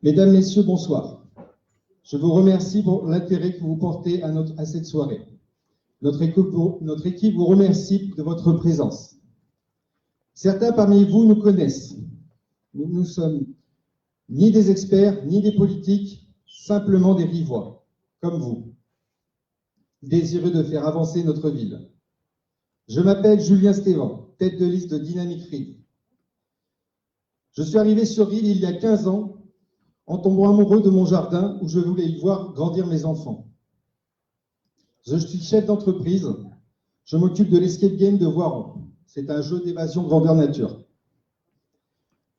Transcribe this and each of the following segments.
Mesdames, Messieurs, bonsoir. Je vous remercie pour l'intérêt que vous portez à cette soirée. Notre équipe vous remercie de votre présence. Certains parmi vous nous connaissent. Nous ne sommes ni des experts, ni des politiques, simplement des Rivois, comme vous, désireux de faire avancer notre ville. Je m'appelle Julien Stévan, tête de liste de Dynamique Rive. Je suis arrivé sur Rive il y a 15 ans, en tombant amoureux de mon jardin où je voulais y voir grandir mes enfants. Je suis chef d'entreprise, je m'occupe de l'escape game de Voiron. C'est un jeu d'évasion grandeur nature.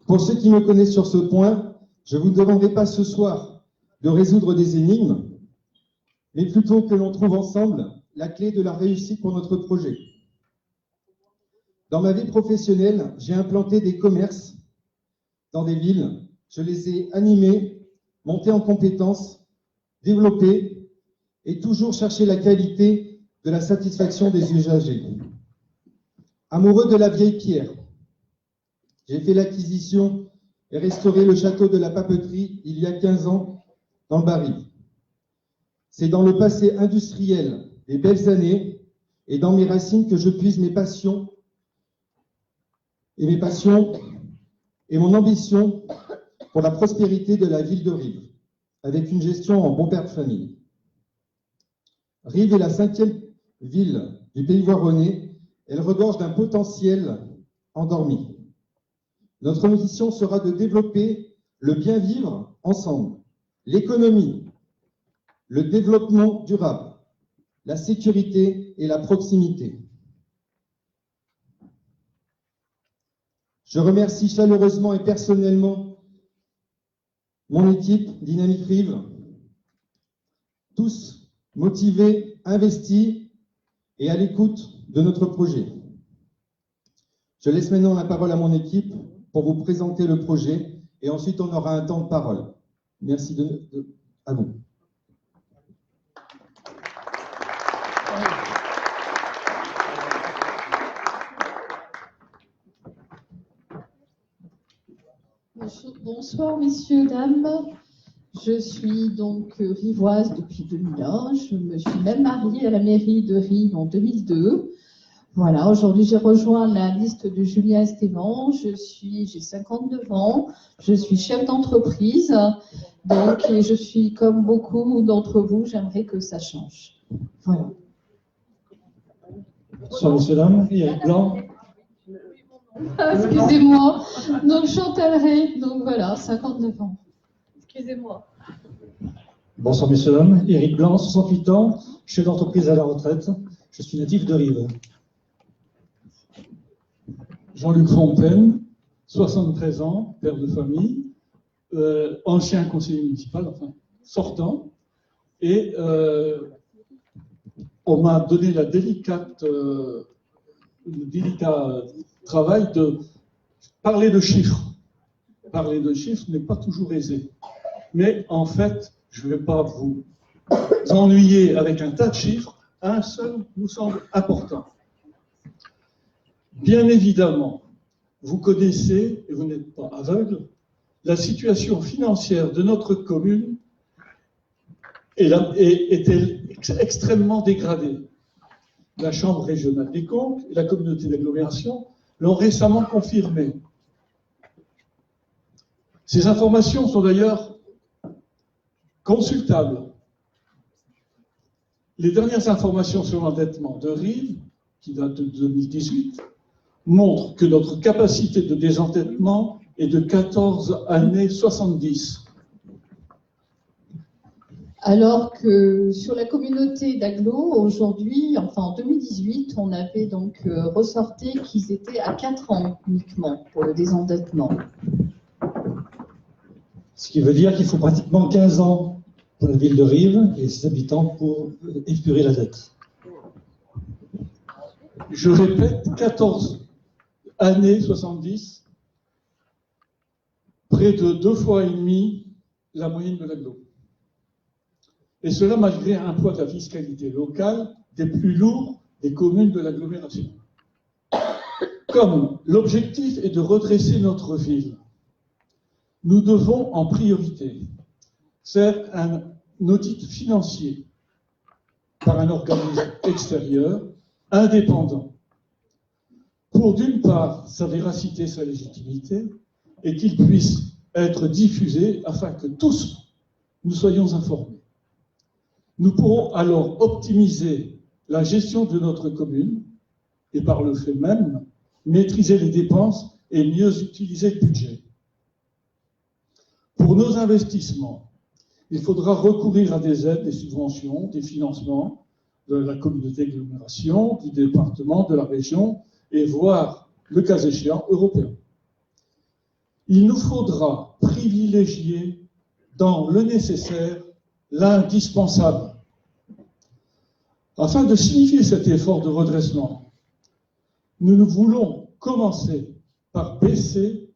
Pour ceux qui me connaissent sur ce point, je ne vous demanderai pas ce soir de résoudre des énigmes, mais plutôt que l'on trouve ensemble la clé de la réussite pour notre projet. Dans ma vie professionnelle, j'ai implanté des commerces dans des villes. Je les ai animés, montés en compétences, développés et toujours cherché la qualité de la satisfaction des usagers. Amoureux de la vieille pierre, j'ai fait l'acquisition et restauré le château de la Papeterie il y a 15 ans dans le Barry. C'est dans le passé industriel des belles années et dans mes racines que je puise mes passions et mon ambition pour la prospérité de la ville de Rive, avec une gestion en bon père de famille. Rive est la 5e ville du pays voironnais. Elle regorge d'un potentiel endormi. Notre mission sera de développer le bien vivre ensemble, l'économie, le développement durable, la sécurité et la proximité. Je remercie chaleureusement et personnellement mon équipe Dynamique Rive, tous motivés, investis et à l'écoute de notre projet. Je laisse maintenant la parole à mon équipe pour vous présenter le projet et ensuite on aura un temps de parole. Merci à vous. Bonsoir messieurs, dames. Je suis donc rivoise depuis 2001. Je me suis même mariée à la mairie de Rive en 2002. Voilà, aujourd'hui j'ai rejoint la liste de Julien Stévan. J'ai 59 ans. Je suis chef d'entreprise. Donc, et je suis comme beaucoup d'entre vous, j'aimerais que ça change. Voilà. Bonsoir messieurs, dames. Eric Blanc. Excusez-moi. Donc Chantal Ray. Donc voilà, 59 ans. Excusez-moi. Bonsoir messieurs, dames. Eric Blanc, 68 ans, chef d'entreprise à la retraite. Je suis natif de Rive. Jean-Luc Fontaine, 73 ans, père de famille, ancien conseiller municipal, enfin sortant, et on m'a donné le délicat travail de parler de chiffres. Parler de chiffres n'est pas toujours aisé. Mais en fait, je ne vais pas vous ennuyer avec un tas de chiffres. Un seul nous semble important. Bien évidemment, vous connaissez, et vous n'êtes pas aveugle, la situation financière de notre commune est extrêmement dégradée. La Chambre régionale des comptes et la communauté d'agglomération l'ont récemment confirmé. Ces informations sont d'ailleurs consultables. Les dernières informations sur l'endettement de Rive, qui date de 2018, montrent que notre capacité de désendettement est de 14 années 70. Alors que sur la communauté d'agglo, aujourd'hui, enfin en 2018, on avait donc ressorti qu'ils étaient à 4 ans uniquement pour le désendettement. Ce qui veut dire qu'il faut pratiquement 15 ans pour la ville de Rive et ses habitants pour épurer la dette. Je répète, 14 années 70, près de 2 fois et demi la moyenne de l'agglo. Et cela malgré un poids de la fiscalité locale des plus lourds des communes de l'agglomération. Comme l'objectif est de redresser notre ville, nous devons en priorité faire un audit financier par un organisme extérieur, indépendant, pour d'une part sa véracité, sa légitimité, et qu'il puisse être diffusé afin que tous nous soyons informés. Nous pourrons alors optimiser la gestion de notre commune et par le fait même maîtriser les dépenses et mieux utiliser le budget. Pour nos investissements, il faudra recourir à des aides, des subventions, des financements de la communauté d'agglomération, du département, de la région, et voire, le cas échéant, européen. Il nous faudra privilégier dans le nécessaire l'indispensable. Afin de signifier cet effort de redressement, nous voulons commencer par baisser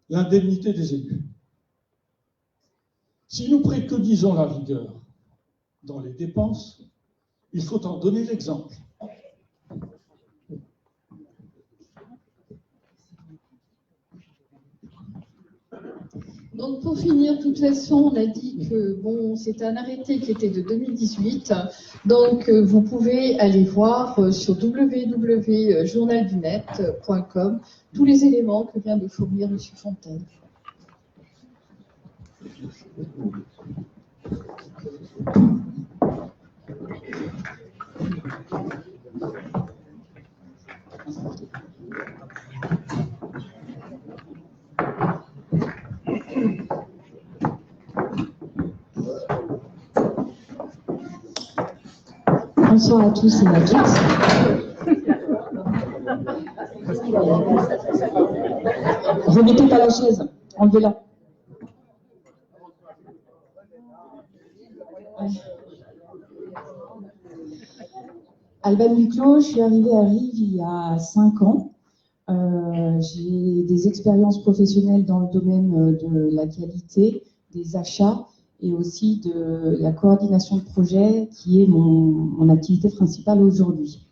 l'indemnité des élus. Si nous préconisons la rigueur dans les dépenses, il faut en donner l'exemple. Donc pour finir, de toute façon, on a dit que bon, c'était un arrêté qui était de 2018. Donc vous pouvez aller voir sur www.journaldunet.com tous les éléments que vient de fournir M. Fontaine. Bonsoir à tous et à toutes. Remettez pas la chaise, enlevez-la. Alban Duclos, je suis arrivée à Rives il y a 5 ans. J'ai des expériences professionnelles dans le domaine de la qualité, des achats et aussi de la coordination de projet qui est mon activité principale aujourd'hui.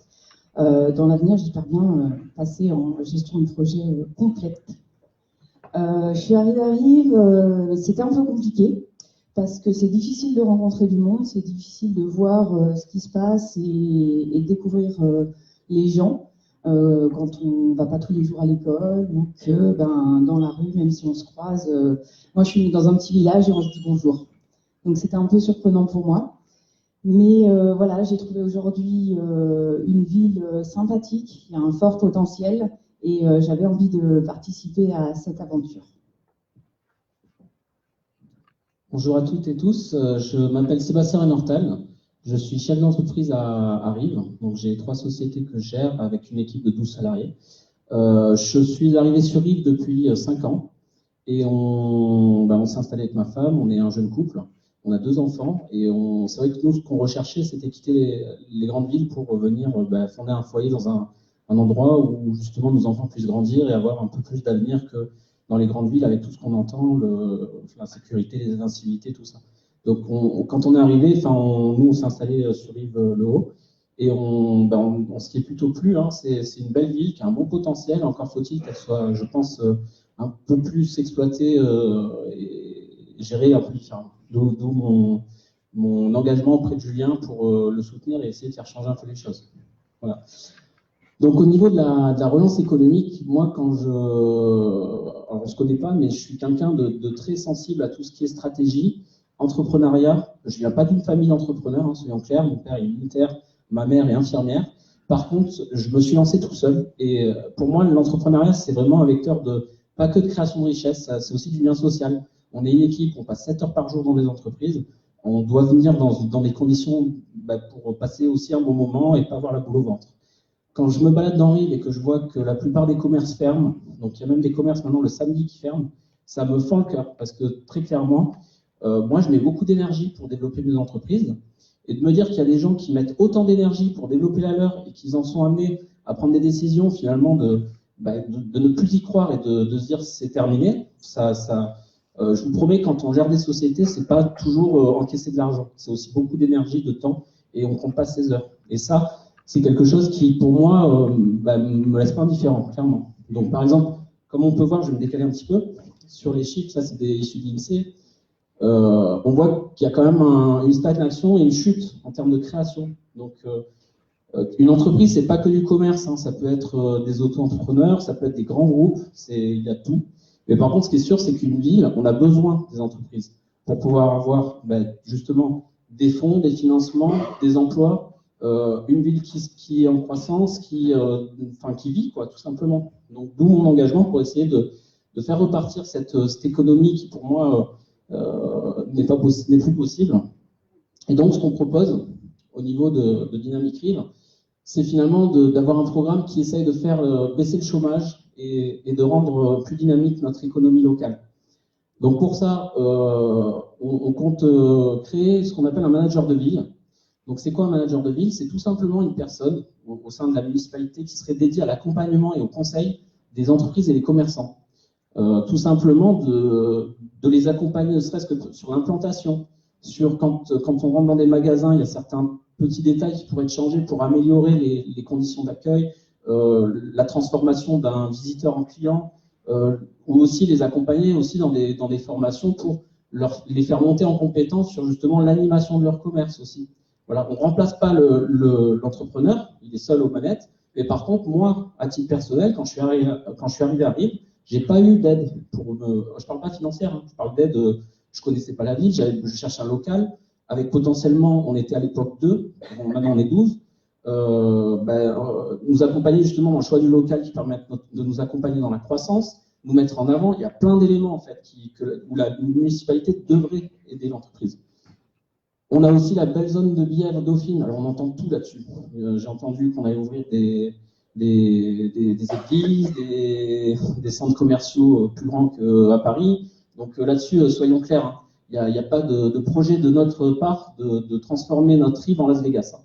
Dans l'avenir, j'espère bien passer en gestion de projet complète. Je suis arrivée à Rives, c'était un peu compliqué parce que c'est difficile de rencontrer du monde, c'est difficile de voir ce qui se passe et découvrir les gens quand on ne va pas tous les jours à l'école ou que dans la rue, même si on se croise, moi je suis dans un petit village et on se dit bonjour. Donc c'était un peu surprenant pour moi. Mais voilà, j'ai trouvé aujourd'hui une ville sympathique, il y a un fort potentiel et j'avais envie de participer à cette aventure. Bonjour à toutes et tous, je m'appelle Sébastien Renortal, je suis chef d'entreprise à Rives, donc j'ai 3 sociétés que je gère avec une équipe de 12 salariés. Je suis arrivé sur Rives depuis 5 ans et on s'est installé avec ma femme, on est un jeune couple. On a 2 enfants et c'est vrai que nous, ce qu'on recherchait, c'était quitter les grandes villes pour venir fonder un foyer dans un endroit où justement nos enfants puissent grandir et avoir un peu plus d'avenir que dans les grandes villes avec tout ce qu'on entend, la sécurité, les incivilités, tout ça. Donc quand on est arrivé, nous on s'est installé sur Rives-le-Haut et ce qui est plutôt plu, hein, c'est une belle ville qui a un bon potentiel, encore faut-il qu'elle soit, je pense, un peu plus exploitée et gérée un peu différemment. D'où mon engagement auprès de Julien pour le soutenir et essayer de faire changer un peu les choses. Voilà. Donc au niveau de la relance économique, moi alors on ne se connaît pas, mais je suis quelqu'un de très sensible à tout ce qui est stratégie, entrepreneuriat. Je ne viens pas d'une famille d'entrepreneurs, hein, soyons clairs, mon père est militaire, ma mère est infirmière. Par contre, je me suis lancé tout seul et pour moi l'entrepreneuriat c'est vraiment un vecteur pas que de création de richesse, c'est aussi du lien social. On est une équipe, on passe 7 heures par jour dans des entreprises, on doit venir dans des conditions pour passer aussi un bon moment et pas avoir la boule au ventre. Quand je me balade dans Rives et que je vois que la plupart des commerces ferment, donc il y a même des commerces maintenant le samedi qui ferment, ça me fend le cœur parce que très clairement, moi je mets beaucoup d'énergie pour développer mes entreprises et de me dire qu'il y a des gens qui mettent autant d'énergie pour développer la leur et qu'ils en sont amenés à prendre des décisions finalement de ne plus y croire et de se dire c'est terminé, je vous promets, quand on gère des sociétés, c'est pas toujours encaisser de l'argent. C'est aussi beaucoup d'énergie, de temps, et on compte pas ses heures. Et ça, c'est quelque chose qui, pour moi, me laisse pas indifférent, clairement. Donc, par exemple, comme on peut voir, je vais me décaler un petit peu. sur les chiffres, ça c'est issu de l'INSEE, on voit qu'il y a quand même une stagnation et une chute en termes de création. Donc, une entreprise, c'est pas que du commerce, hein, ça peut être des auto-entrepreneurs, ça peut être des grands groupes, il y a tout. Mais par contre, ce qui est sûr, c'est qu'une ville, on a besoin des entreprises pour pouvoir avoir justement des fonds, des financements, des emplois, une ville qui est en croissance, qui vit, quoi, tout simplement. Donc, d'où mon engagement pour essayer de faire repartir cette économie qui, pour moi, n'est plus possible. Et donc, ce qu'on propose au niveau de Dynamic Rive, c'est finalement d'avoir un programme qui essaye de faire baisser le chômage et de rendre plus dynamique notre économie locale. Donc pour ça, on compte créer ce qu'on appelle un manager de ville. Donc c'est quoi un manager de ville? C'est tout simplement une personne au sein de la municipalité qui serait dédiée à l'accompagnement et au conseil des entreprises et des commerçants. Tout simplement de les accompagner, ne serait-ce que sur l'implantation, sur quand on rentre dans des magasins, il y a certains petits détails qui pourraient être changés pour améliorer les conditions d'accueil, la transformation d'un visiteur en client, ou aussi les accompagner aussi dans des formations pour les faire monter en compétence sur justement l'animation de leur commerce aussi. Voilà, on ne remplace pas l'entrepreneur, il est seul aux manettes, mais par contre, moi, à titre personnel, quand je suis arrivé à Rive, j'ai pas eu d'aide je parle pas financière, hein, je parle d'aide, je connaissais pas la ville, je cherche un local, avec potentiellement, on était à l'époque 2, bon, maintenant on est 12, nous accompagner justement dans le choix du local qui permettent de nous accompagner dans la croissance, nous mettre en avant. Il y a plein d'éléments en fait où la municipalité devrait aider l'entreprise. On a aussi la belle zone de Bièvre Dauphine. Alors on entend tout là-dessus. J'ai entendu qu'on allait ouvrir des églises, des centres commerciaux plus grands qu'à Paris. Donc là-dessus, soyons clairs, hein, il n'y a pas de projet de notre part de transformer notre Rive en Las Vegas. Hein.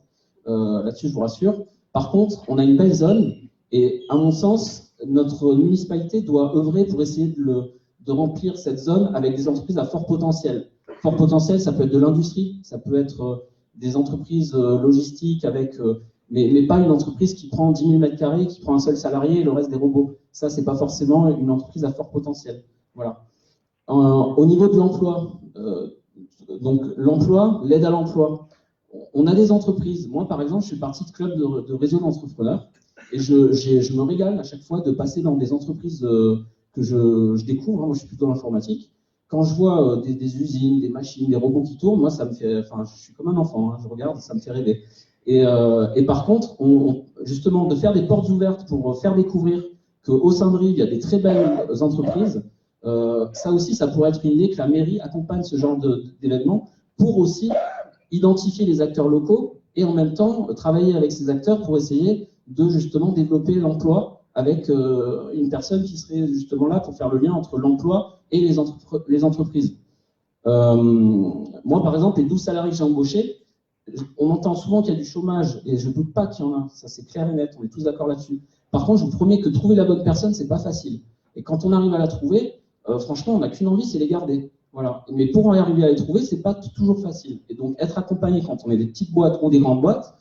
Là-dessus, je vous rassure. Par contre, on a une belle zone et à mon sens, notre municipalité doit œuvrer pour essayer de remplir cette zone avec des entreprises à fort potentiel. Fort potentiel, ça peut être de l'industrie, ça peut être des entreprises logistiques mais pas une entreprise qui prend 10 000 m², qui prend un seul salarié et le reste des robots. Ça, c'est pas forcément une entreprise à fort potentiel. Voilà. Au niveau de l'emploi, donc l'emploi, l'aide à l'emploi. On a des entreprises. Moi, par exemple, je suis partie de club de réseau d'entrepreneurs et je me régale à chaque fois de passer dans des entreprises que je découvre. Hein. Moi, je suis plutôt dans l'informatique. Quand je vois des usines, des machines, des robots qui tournent, moi, ça me fait. Enfin, je suis comme un enfant. Hein. Je regarde, ça me fait rêver. Et par contre, justement, de faire des portes ouvertes pour faire découvrir qu'au sein de Rive, il y a des très belles entreprises. Ça aussi, ça pourrait être une idée que la mairie accompagne ce genre d'événements pour aussi identifier les acteurs locaux et en même temps travailler avec ces acteurs pour essayer de justement développer l'emploi avec une personne qui serait justement là pour faire le lien entre l'emploi et les entreprises. Moi, par exemple, les 12 salariés que j'ai embauchés, on entend souvent qu'il y a du chômage et je ne doute pas qu'il y en a, ça c'est clair et net, on est tous d'accord là-dessus. Par contre, je vous promets que trouver la bonne personne, c'est pas facile. Et quand on arrive à la trouver, franchement, on n'a qu'une envie, c'est les garder. Voilà. Mais pour arriver à les trouver, c'est pas toujours facile. Et donc, être accompagné quand on est des petites boîtes ou des grandes boîtes,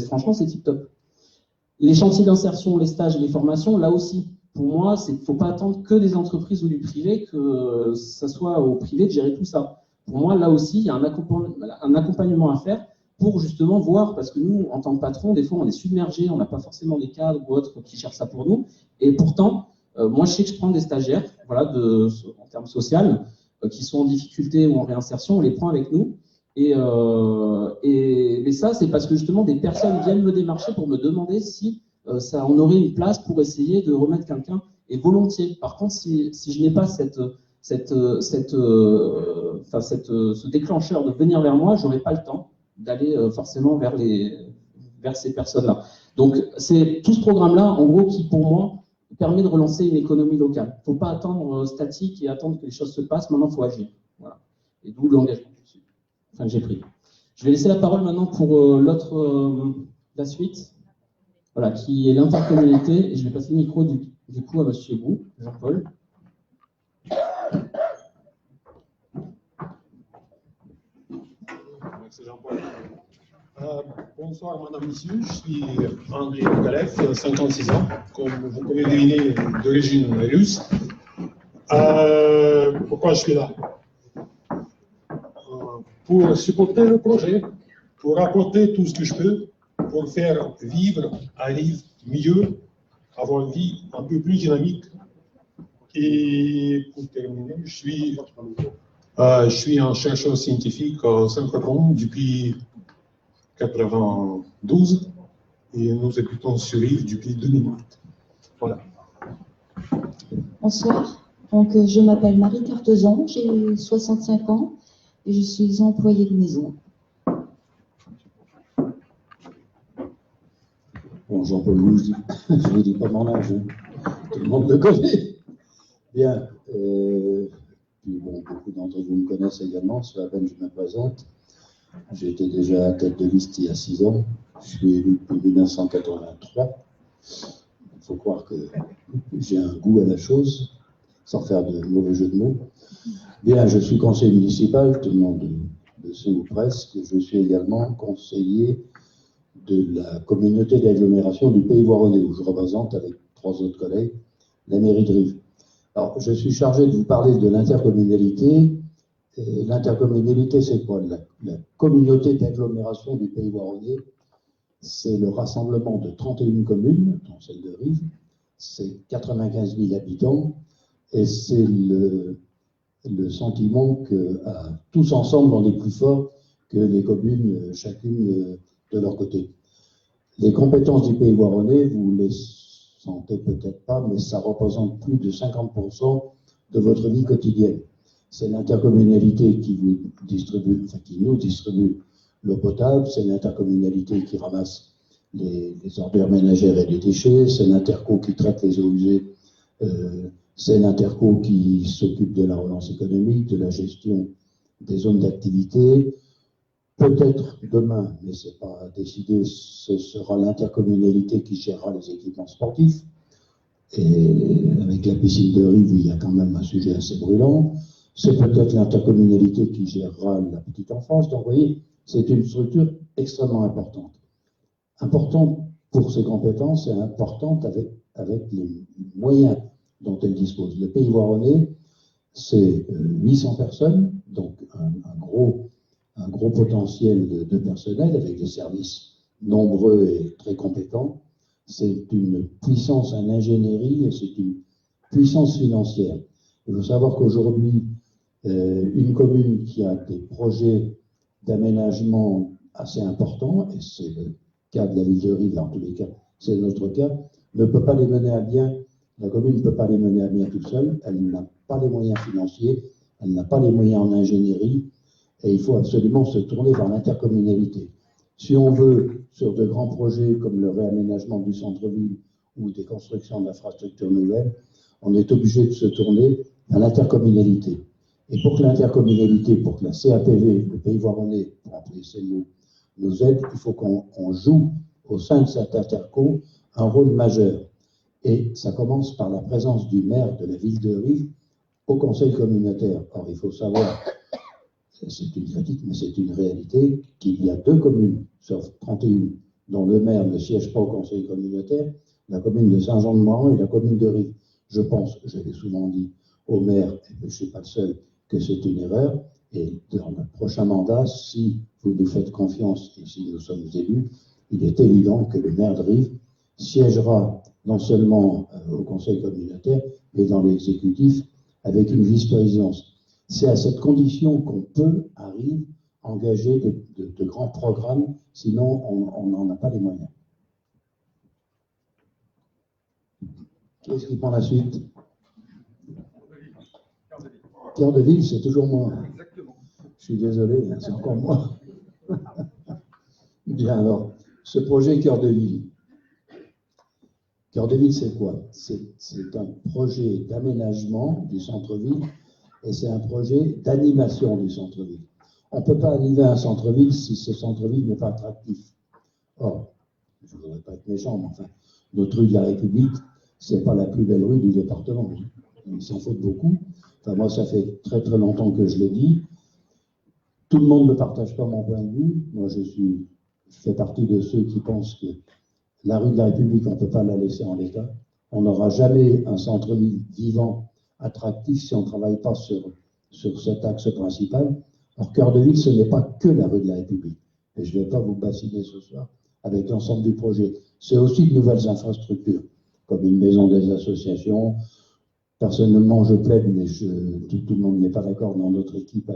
franchement, c'est tip top. Les chantiers d'insertion, les stages et les formations, là aussi, pour moi, il ne faut pas attendre que des entreprises ou du privé, que ça soit au privé de gérer tout ça. Pour moi, là aussi, il y a un accompagnement à faire pour justement voir, parce que nous, en tant que patron, des fois, on est submergé, on n'a pas forcément des cadres ou autres qui cherchent ça pour nous. Et pourtant, moi, je sais que je prends des stagiaires, voilà, en termes sociaux, qui sont en difficulté ou en réinsertion, on les prend avec nous. Mais ça, c'est parce que justement, des personnes viennent me démarcher pour me demander si on aurait une place pour essayer de remettre quelqu'un, et volontiers. Par contre, si je n'ai pas ce déclencheur de venir vers moi, je n'aurai pas le temps d'aller forcément vers ces personnes-là. Donc, c'est tout ce programme-là, en gros, qui, pour moi, permet de relancer une économie locale. Il ne faut pas attendre statique et attendre que les choses se passent. Maintenant, il faut agir. Voilà. Et d'où l'engagement que j'ai pris. Je vais laisser la parole maintenant pour la suite, voilà, qui est l'intercommunalité. Et je vais passer le micro du coup à Monsieur Bou, Jean-Paul. Merci Jean-Paul. Bonsoir Madame, Messieurs, je suis André Galef, 56 ans, comme vous pouvez deviner, d'origine russe. Pourquoi je suis là? Pour supporter le projet, pour apporter tout ce que je peux, pour faire vivre Arrive mieux, avoir une vie un peu plus dynamique. Et pour terminer, je suis un chercheur scientifique au synchrotron depuis 1992 et nous habitons sur Yves depuis 2008. Voilà. Bonsoir. Donc, je m'appelle Marie Cartezan, j'ai 65 ans et je suis employée de maison. Bon, Jean-Paul Louis, je ne vous dis pas mon âge, hein. Tout le monde le connaît. Bien, puis bon, beaucoup d'entre vous me connaissent également, c'est la peine que je me présente. J'ai été déjà à tête de liste il y a 6 ans, je suis élu depuis 1983. Il faut croire que j'ai un goût à la chose, sans faire de mauvais jeu de mots. Bien, je suis conseiller municipal, tout le monde le sait ou presque. Je suis également conseiller de la communauté d'agglomération du Pays Voironnais, où je représente avec 3 autres collègues la mairie de Rives. Alors, je suis chargé de vous parler de l'intercommunalité. L'intercommunalité, c'est quoi? La communauté d'agglomération du Pays Voironnais, c'est le rassemblement de 31 communes, dont celle de Rives, c'est 95 000 habitants, et c'est le sentiment que, tous ensemble, on est plus fort que les communes, chacune de leur côté. Les compétences du Pays Voironnais, vous les sentez peut-être pas, mais ça représente plus de 50% de votre vie quotidienne. C'est l'intercommunalité qui vous distribue, enfin qui nous distribue l'eau potable, c'est l'intercommunalité qui ramasse les ordures ménagères et les déchets, c'est l'interco qui traite les eaux usées, c'est l'interco qui s'occupe de la relance économique, de la gestion des zones d'activité. Peut-être demain, mais ce n'est pas décidé, ce sera l'intercommunalité qui gérera les équipements sportifs. Et avec la piscine de Rives, il y a quand même un sujet assez brûlant. C'est peut-être l'intercommunalité qui gérera la petite enfance. Donc, vous voyez, c'est une structure extrêmement importante. Importante pour ses compétences et importante avec les moyens dont elle dispose. Le Pays Voironnais, c'est 800 personnes, donc un gros potentiel de personnel avec des services nombreux et très compétents. C'est une puissance en ingénierie et c'est une puissance financière. Il faut savoir qu'aujourd'hui, une commune qui a des projets d'aménagement assez importants, et c'est le cas de la ville de Rives, en tous les cas, c'est notre cas, ne peut pas les mener à bien. La commune ne peut pas les mener à bien toute seule. Elle n'a pas les moyens financiers, elle n'a pas les moyens en ingénierie, et il faut absolument se tourner vers l'intercommunalité. Si on veut, sur de grands projets comme le réaménagement du centre-ville ou des constructions d'infrastructures nouvelles, on est obligé de se tourner vers l'intercommunalité. Et pour que l'intercommunalité, pour que la CAPV, le Pays Voironnais, pour appeler ces mots, nous aide, il faut qu'on joue au sein de cette interco un rôle majeur. Et ça commence par la présence du maire de la ville de Rives au conseil communautaire. Or, il faut savoir, c'est une critique, mais c'est une réalité, qu'il y a 2 communes sur 31 dont le maire ne siège pas au conseil communautaire, la commune de Saint-Jean-de-Moiran et la commune de Rives. Je pense, je l'ai souvent dit au maire, et je ne suis pas le seul, que c'est une erreur. Et dans le prochain mandat, si vous nous faites confiance et si nous sommes élus, il est évident que le maire de Rives siégera non seulement au conseil communautaire, mais dans l'exécutif avec une vice-présidence. C'est à cette condition qu'on peut, à Rives, engager de grands programmes, sinon on n'en a pas les moyens. Qu'est-ce qui prend la suite? Cœur de ville, c'est toujours moi. Exactement. Je suis désolé, c'est encore moi. Bien, alors, ce projet Cœur de ville. Cœur de ville, c'est quoi? C'est un projet d'aménagement du centre-ville et c'est un projet d'animation du centre-ville. On ne peut pas animer un centre-ville si ce centre-ville n'est pas attractif. Or, je ne voudrais pas être méchant, mais enfin, notre rue de la République, ce n'est pas la plus belle rue du département. Il s'en faut beaucoup. Enfin, moi, ça fait très très longtemps que je le dis. Tout le monde ne partage pas mon point de vue. Moi, je fais partie de ceux qui pensent que la rue de la République, on ne peut pas la laisser en l'état. On n'aura jamais un centre-ville vivant attractif si on ne travaille pas sur cet axe principal. Alors, cœur de ville, ce n'est pas que la rue de la République. Et je ne vais pas vous bassiner ce soir avec l'ensemble du projet. C'est aussi de nouvelles infrastructures, comme une maison des associations. Personnellement, je plaide, mais tout le monde n'est pas d'accord dans notre équipe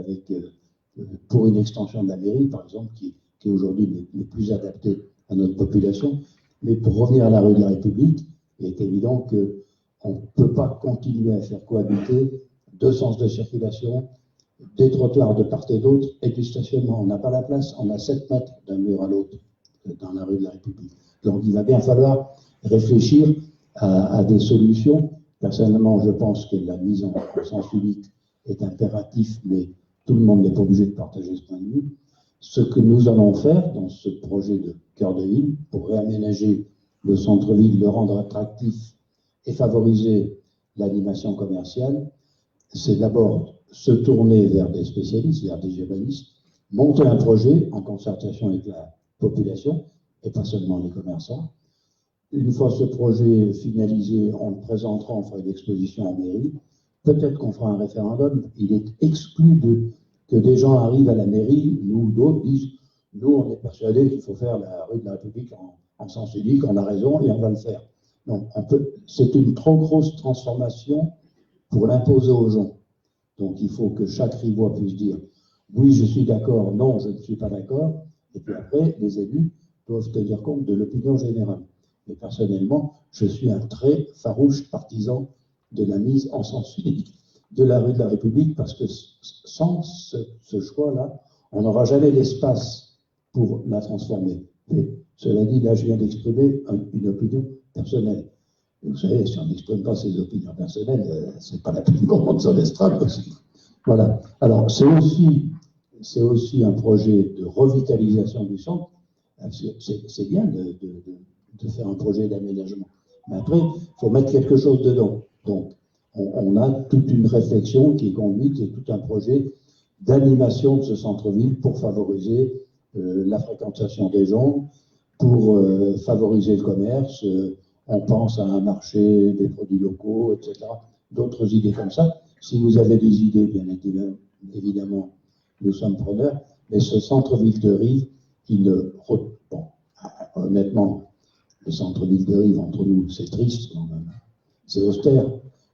pour une extension de la mairie, par exemple, qui aujourd'hui n'est plus adaptée à notre population. Mais pour revenir à la rue de la République, il est évident qu'on ne peut pas continuer à faire cohabiter 2 sens de circulation, des trottoirs de part et d'autre et du stationnement. On n'a pas la place, on a 7 mètres d'un mur à l'autre dans la rue de la République. Donc il va bien falloir réfléchir à des solutions. Personnellement, je pense que la mise en sens unique est impératif, mais tout le monde n'est pas obligé de partager ce point de vue. Ce que nous allons faire dans ce projet de cœur de ville, pour réaménager le centre-ville, le rendre attractif et favoriser l'animation commerciale, c'est d'abord se tourner vers des spécialistes, vers des urbanistes, monter un projet en concertation avec la population, et pas seulement les commerçants. Une fois ce projet finalisé, on le présentera, on fera une exposition en mairie. Peut-être qu'on fera un référendum. Il est exclu que des gens arrivent à la mairie, nous ou d'autres disent, nous on est persuadés qu'il faut faire la rue de la République en sens unique, on a raison et on va le faire. Donc c'est une trop grosse transformation pour l'imposer aux gens. Donc il faut que chaque Rivois puisse dire, oui je suis d'accord, non je ne suis pas d'accord. Et puis après, les élus doivent tenir compte de l'opinion générale. Mais personnellement, je suis un très farouche partisan de la mise en sens unique de la rue de la République, parce que sans ce choix-là, on n'aura jamais l'espace pour la transformer. Et cela dit, là, je viens d'exprimer une opinion personnelle. Et vous savez, si on n'exprime pas ses opinions personnelles, c'est pas la peine qu'on monte sur l'estrade aussi. Voilà. Alors, c'est aussi un projet de revitalisation du centre. C'est bien de faire un projet d'aménagement. Mais après, il faut mettre quelque chose dedans. Donc, on a toute une réflexion qui est conduite et tout un projet d'animation de ce centre-ville pour favoriser la fréquentation des gens, pour favoriser le commerce. On pense à un marché des produits locaux, etc. D'autres idées comme ça. Si vous avez des idées, bien évidemment, nous sommes preneurs. Mais ce centre-ville de Rives, honnêtement, le centre-ville de Rives, entre nous, c'est triste quand même. C'est austère.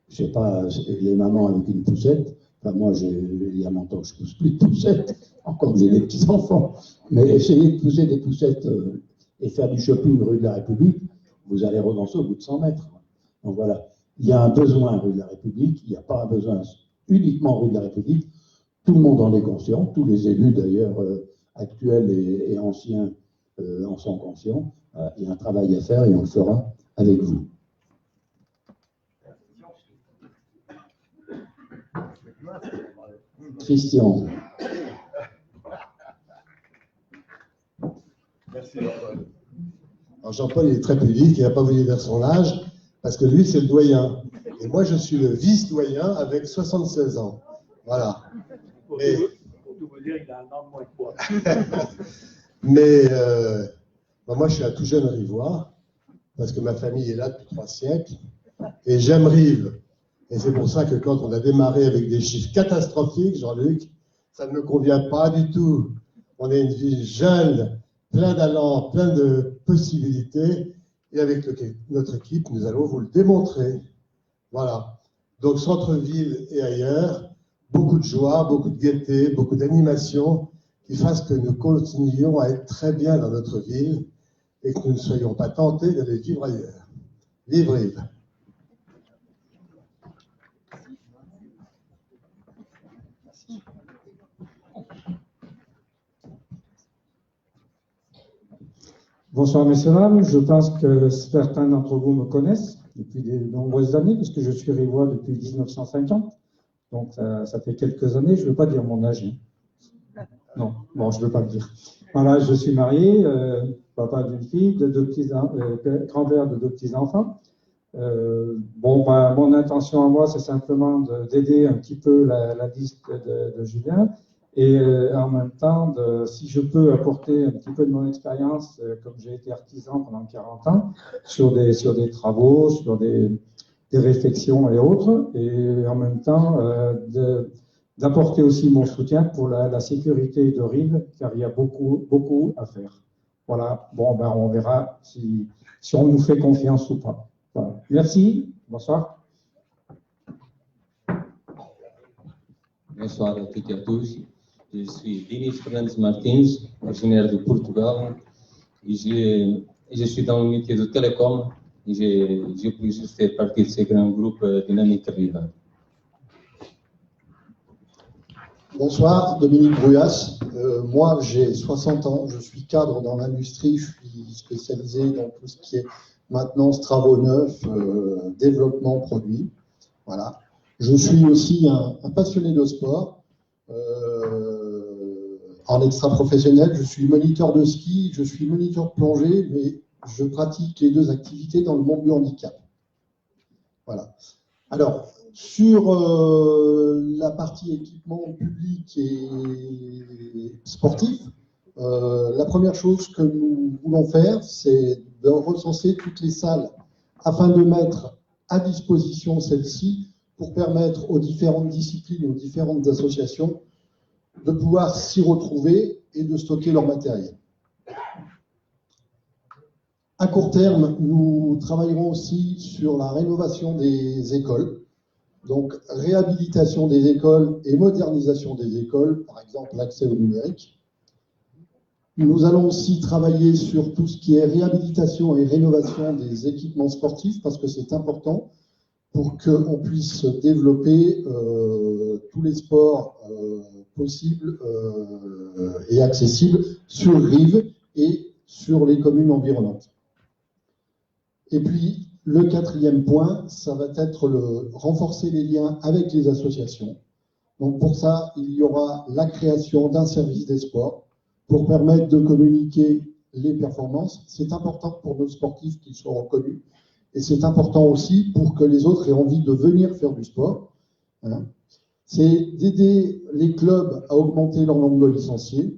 Je sais pas, les mamans avec une poussette. Enfin, moi, il y a longtemps que je ne pousse plus de poussette, encore que j'ai des petits-enfants. Mais essayez de pousser des poussettes et faire du shopping rue de la République, vous allez renoncer au bout de 100 mètres. Donc voilà, il y a un besoin rue de la République, il n'y a pas un besoin uniquement rue de la République. Tout le monde en est conscient, tous les élus d'ailleurs actuels et anciens en sont conscients. Il y a un travail à faire et on le fera avec vous. Christian. Merci Jean-Paul. Alors Jean-Paul il est très pudique, il n'a pas voulu dire son âge, parce que lui c'est le doyen. Et moi je suis le vice-doyen avec 76 ans. Voilà. Pour tout vous dire, il a un an de moins que moi. Mais moi je suis un tout jeune Rivois, parce que ma famille est là depuis 3 siècles, et j'aime Rives. Et c'est pour ça que quand on a démarré avec des chiffres catastrophiques, Jean-Luc, ça ne me convient pas du tout. On est une ville jeune, plein d'allant, plein de possibilités. Et avec notre équipe, nous allons vous le démontrer. Voilà. Donc, centre-ville et ailleurs, beaucoup de joie, beaucoup de gaieté, beaucoup d'animation qui fassent que nous continuions à être très bien dans notre ville et que nous ne soyons pas tentés d'aller vivre ailleurs. Vive Rives! Bonsoir messieurs, dames. Je pense que certains d'entre vous me connaissent depuis de nombreuses années, puisque je suis rivois depuis 1950. Donc ça fait quelques années, je ne veux pas dire mon âge. Non, bon, je ne veux pas le dire. Voilà, je suis marié, papa d'une fille, grand-père de 2 petits-enfants. Mon intention à moi, c'est simplement d'aider un petit peu la liste de Julien. Et en même temps, si je peux apporter un petit peu de mon expérience, comme j'ai été artisan pendant 40 ans, sur des travaux, sur des des réflexions et autres, et en même temps d'apporter aussi mon soutien pour la sécurité de Rives, car il y a beaucoup à faire. Voilà, bon, ben, on verra si on nous fait confiance ou pas. Voilà. Merci, bonsoir. Bonsoir à toutes et à tous. Je suis Denis Fernandes Martins, originaire de Portugal. Et je suis dans le métier de télécom. Et j'ai pu faire partie de ce grand groupe Dynamique Rive. Bonsoir, Dominique Bruyas. Moi, j'ai 60 ans, je suis cadre dans l'industrie, je suis spécialisé dans tout ce qui est maintenance, travaux neufs, développement produit. Voilà. Je suis aussi un passionné de sport. En extra-professionnel, je suis moniteur de ski, je suis moniteur de plongée, mais je pratique les deux activités dans le monde du handicap. Voilà. Alors, sur la partie équipement public et sportif, la première chose que nous voulons faire, c'est de recenser toutes les salles afin de mettre à disposition celles-ci pour permettre aux différentes disciplines, aux différentes associations de pouvoir s'y retrouver et de stocker leur matériel. À court terme, nous travaillerons aussi sur la rénovation des écoles, donc réhabilitation des écoles et modernisation des écoles, par exemple l'accès au numérique. Nous allons aussi travailler sur tout ce qui est réhabilitation et rénovation des équipements sportifs, parce que c'est important pour qu'on puisse développer tous les sports possibles et accessibles sur Rives et sur les communes environnantes. Et puis, le quatrième point, ça va être renforcer les liens avec les associations. Donc pour ça, il y aura la création d'un service des sports pour permettre de communiquer les performances. C'est important pour nos sportifs qu'ils soient reconnus. Et c'est important aussi pour que les autres aient envie de venir faire du sport. Hein. C'est d'aider les clubs à augmenter leur nombre de licenciés.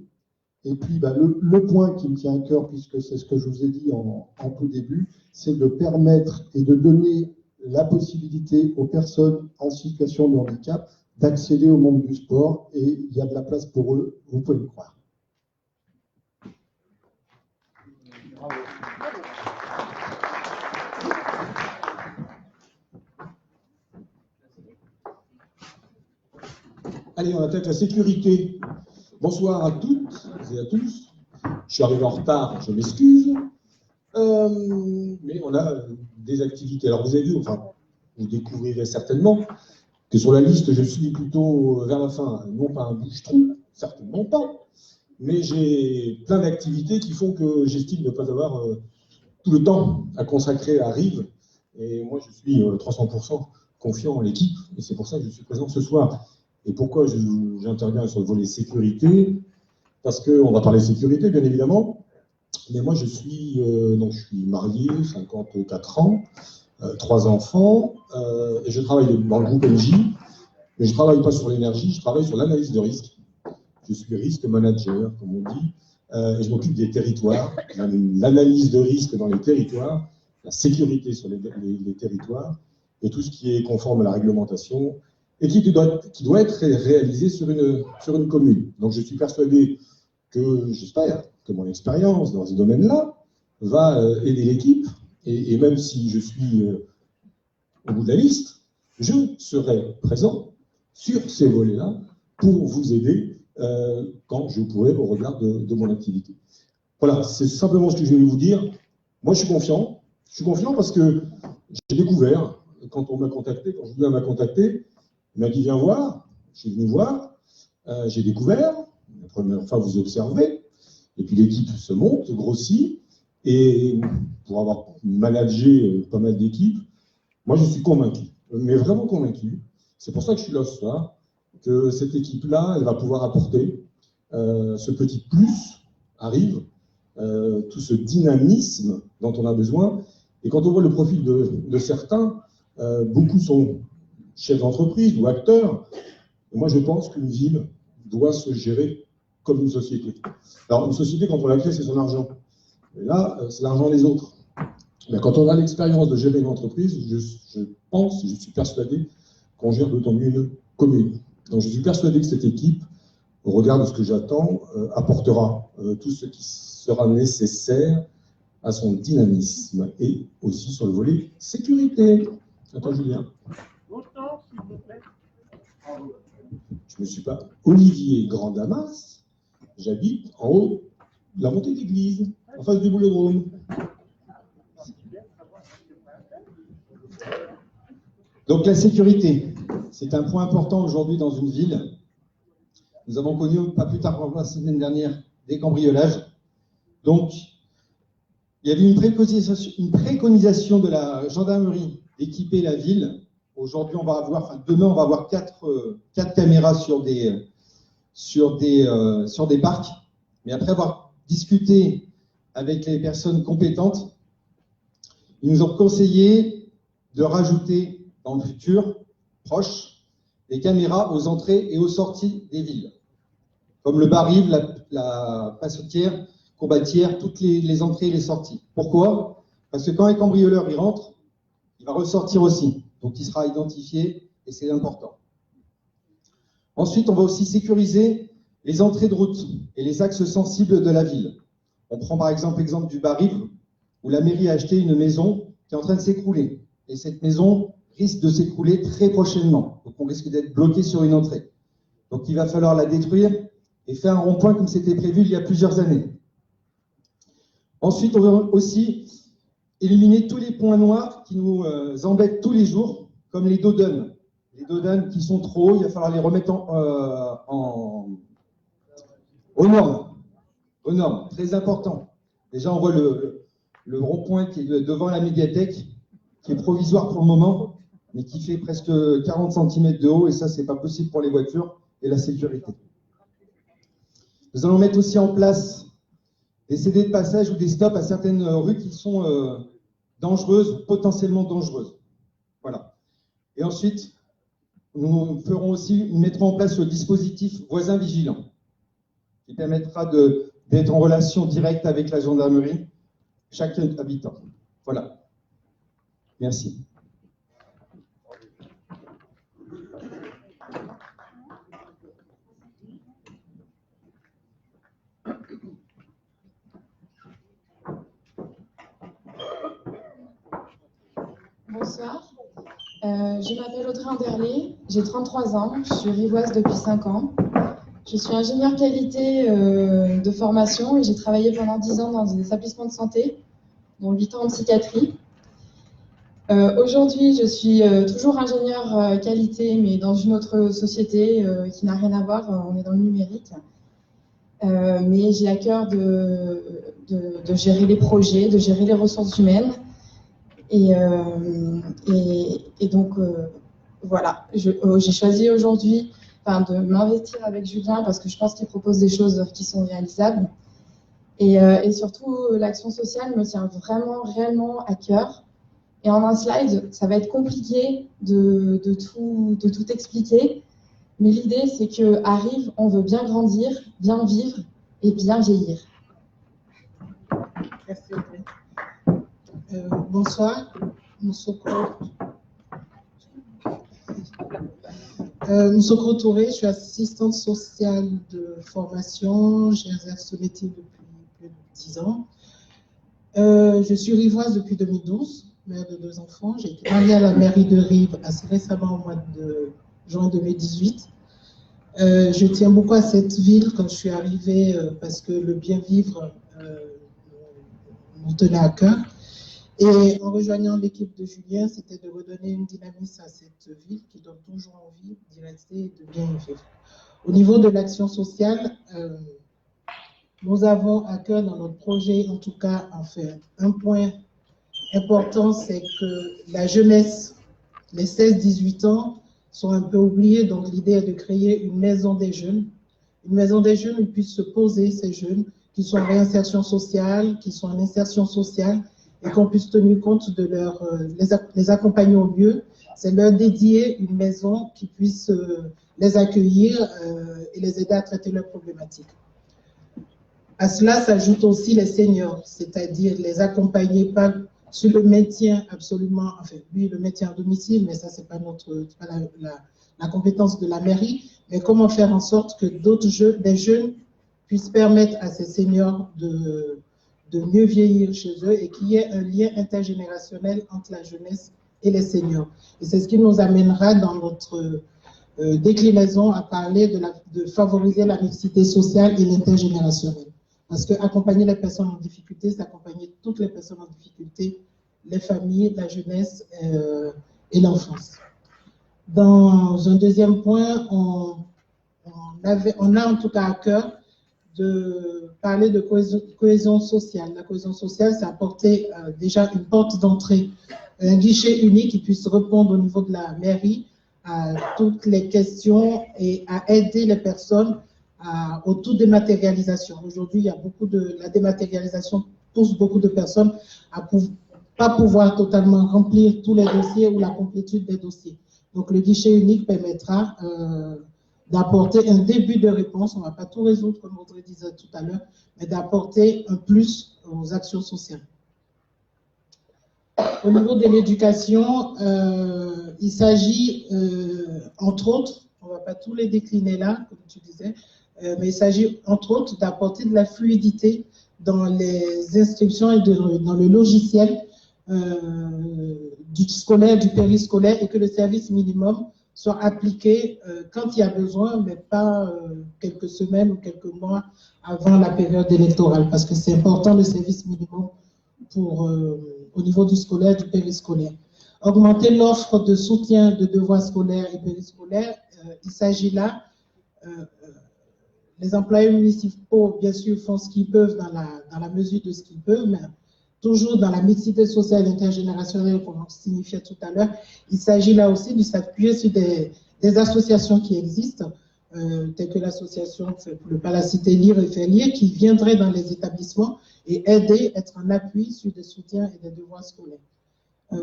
Et puis, le point qui me tient à cœur, puisque c'est ce que je vous ai dit en tout début, c'est de permettre et de donner la possibilité aux personnes en situation de handicap d'accéder au monde du sport. Et il y a de la place pour eux, vous pouvez le croire. Bravo. Allez, on attaque la sécurité. Bonsoir à toutes et à tous. Je suis arrivé en retard, je m'excuse. Mais on a des activités. Alors vous avez vu, enfin, vous découvrirez certainement que sur la liste, je suis plutôt vers la fin, non pas un bouche-trou, certainement pas, mais j'ai plein d'activités qui font que j'estime ne pas avoir tout le temps à consacrer à Rives. Et moi, je suis 300% confiant en l'équipe, et c'est pour ça que je suis présent ce soir. Et pourquoi j'interviens sur le volet sécurité? Parce qu'on va parler sécurité, bien évidemment. Mais moi, je suis marié, 54 ans, 3 enfants, et je travaille dans le groupe NJ. Mais je ne travaille pas sur l'énergie, je travaille sur l'analyse de risque. Je suis risque manager, comme on dit, et je m'occupe des territoires, l'analyse de risque dans les territoires, la sécurité sur les territoires, et tout ce qui est conforme à la réglementation, et qui doit être réalisé sur une commune. Donc je suis persuadé que, j'espère, que mon expérience dans ce domaine-là va aider l'équipe, et même si je suis au bout de la liste, je serai présent sur ces volets-là pour vous aider quand je pourrai au regard de mon activité. Voilà, c'est simplement ce que je voulais vous dire. Moi, je suis confiant. Je suis confiant parce que j'ai découvert, quand on m'a contacté, quand Julien m'a contacté, il m'a dit, viens voir. Je suis venu voir. J'ai découvert. La première fois, vous observez. Et puis, l'équipe se monte, grossit. Et pour avoir managé pas mal d'équipes, moi, je suis convaincu, mais vraiment convaincu. C'est pour ça que je suis là ce soir, que cette équipe-là, elle va pouvoir apporter ce petit plus arrive, tout ce dynamisme dont on a besoin. Et quand on voit le profil de certains, beaucoup sont chefs d'entreprise ou acteurs. Et moi, je pense qu'une ville doit se gérer comme une société. Alors, une société, quand on la crée, c'est son argent. Et là, c'est l'argent des autres. Mais quand on a l'expérience de gérer une entreprise, je pense, je suis persuadé qu'on gère d'autant mieux une commune. Donc je suis persuadé que cette équipe, au regard de ce que j'attends, apportera tout ce qui sera nécessaire à son dynamisme et aussi sur le volet sécurité. Attends, Julien. Je ne me suis pas Olivier Grandamas, j'habite en haut de la montée d'église, en face du boulodrome. Donc la sécurité, c'est un point important aujourd'hui dans une ville. Nous avons connu, pas plus tard que la semaine dernière, des cambriolages. Donc, il y avait une préconisation de la gendarmerie d'équiper la ville. Aujourd'hui, demain, on va avoir 4 caméras sur des parcs. Mais après avoir discuté avec les personnes compétentes, ils nous ont conseillé de rajouter dans le futur proche des caméras aux entrées et aux sorties des villes, comme le Bar-Rive, la Passotière, Combatière, toutes les entrées et les sorties. Pourquoi? Parce que quand un cambrioleur y rentre, il va ressortir aussi. Donc il sera identifié et c'est important. Ensuite, on va aussi sécuriser les entrées de route et les axes sensibles de la ville. On prend par exemple l'exemple du Bar-Rive, où la mairie a acheté une maison qui est en train de s'écrouler. Et cette maison risque de s'écrouler très prochainement. Donc on risque d'être bloqué sur une entrée. Donc il va falloir la détruire et faire un rond-point comme c'était prévu il y a plusieurs années. Ensuite, on va aussi éliminer tous les points noirs qui nous embêtent tous les jours, comme les doduns. Les doduns qui sont trop hauts, il va falloir les remettre aux normes. Aux normes, très important. Déjà, on voit le rond-point qui est devant la médiathèque, qui est provisoire pour le moment, mais qui fait presque 40 cm de haut, et ça, c'est pas possible pour les voitures et la sécurité. Nous allons mettre aussi en place des CD de passage ou des stops à certaines rues qui sont dangereuses, potentiellement dangereuses. Voilà. Et ensuite, nous mettrons en place le dispositif voisin vigilant, qui permettra d'être en relation directe avec la gendarmerie, chaque habitant. Voilà. Merci. Bonsoir, je m'appelle Audrey Anderlé, j'ai 33 ans, je suis rivoise depuis 5 ans. Je suis ingénieure qualité de formation et j'ai travaillé pendant 10 ans dans des établissements de santé, dont 8 ans en psychiatrie. Aujourd'hui, je suis toujours ingénieure qualité, mais dans une autre société qui n'a rien à voir, on est dans le numérique. Mais j'ai à cœur de gérer les projets, de gérer les ressources humaines. Et donc, voilà, j'ai choisi aujourd'hui de m'investir avec Julien parce que je pense qu'il propose des choses qui sont réalisables. Et surtout, l'action sociale me tient vraiment, réellement à cœur. Et en un slide, ça va être compliqué de tout expliquer. Mais l'idée, c'est qu'à Rive, on veut bien grandir, bien vivre et bien vieillir. Merci. Bonsoir, Moussokro Touré, je suis assistante sociale de formation, j'exerce ce métier depuis plus de 10 ans. Je suis rivoise depuis 2012, mère de 2 enfants. J'ai été mariée à la mairie de Rive assez récemment, au mois de juin 2018. Je tiens beaucoup à cette ville quand je suis arrivée parce que le bien vivre nous tenait à cœur. Et en rejoignant l'équipe de Julien, c'était de redonner une dynamisme à cette ville qui donne toujours envie d'y rester et de bien y vivre. Au niveau de l'action sociale, nous avons à cœur dans notre projet, en tout cas, un point important, c'est que la jeunesse, les 16-18 ans, sont un peu oubliés. Donc l'idée est de créer une maison des jeunes. Une maison des jeunes où ils puissent se poser, ces jeunes, qui sont en réinsertion sociale, qui sont en insertion sociale, et qu'on puisse tenir compte de les accompagner au mieux. C'est leur dédier une maison qui puisse les accueillir et les aider à traiter leurs problématiques. À cela s'ajoutent aussi les seniors, c'est-à-dire les accompagner pas sur le maintien absolument, enfin, lui, le maintien à domicile, mais ça, c'est pas la compétence de la mairie, mais comment faire en sorte que des jeunes puissent permettre à ces seniors de mieux vieillir chez eux et qu'il y ait un lien intergénérationnel entre la jeunesse et les seniors. Et c'est ce qui nous amènera dans notre déclinaison à parler de favoriser la mixité sociale et l'intergénérationnel. Parce qu'accompagner les personnes en difficulté, c'est accompagner toutes les personnes en difficulté, les familles, la jeunesse et l'enfance. Dans un deuxième point, on a en tout cas à cœur de parler de cohésion sociale. La cohésion sociale, c'est apporter déjà une porte d'entrée, un guichet unique qui puisse répondre au niveau de la mairie à toutes les questions et à aider les personnes au taux de dématérialisation. Aujourd'hui, il y a la dématérialisation pousse beaucoup de personnes à pas pouvoir totalement remplir tous les dossiers ou la complétude des dossiers. Donc, le guichet unique permettra d'apporter un début de réponse. On ne va pas tout résoudre, comme Audrey disait tout à l'heure, mais d'apporter un plus aux actions sociales. Au niveau de l'éducation, il s'agit, entre autres, on ne va pas tous les décliner là, comme tu disais, mais il s'agit, entre autres, d'apporter de la fluidité dans les inscriptions et dans le logiciel du scolaire, du périscolaire, et que le service minimum soit appliqué quand il y a besoin, mais pas quelques semaines ou quelques mois avant la période électorale, parce que c'est important le service minimum au niveau du scolaire, du périscolaire. Augmenter l'offre de soutien de devoirs scolaires et périscolaires, il s'agit là, les employés municipaux, bien sûr, font ce qu'ils peuvent dans la mesure de ce qu'ils peuvent, mais toujours dans la mixité sociale intergénérationnelle, comme on signifiait tout à l'heure, il s'agit là aussi de s'appuyer sur des associations qui existent, telles que l'association, pour ne pas la citer, Lire et Faire Lire, qui viendraient dans les établissements et aider, être en appui sur des soutiens et des devoirs scolaires.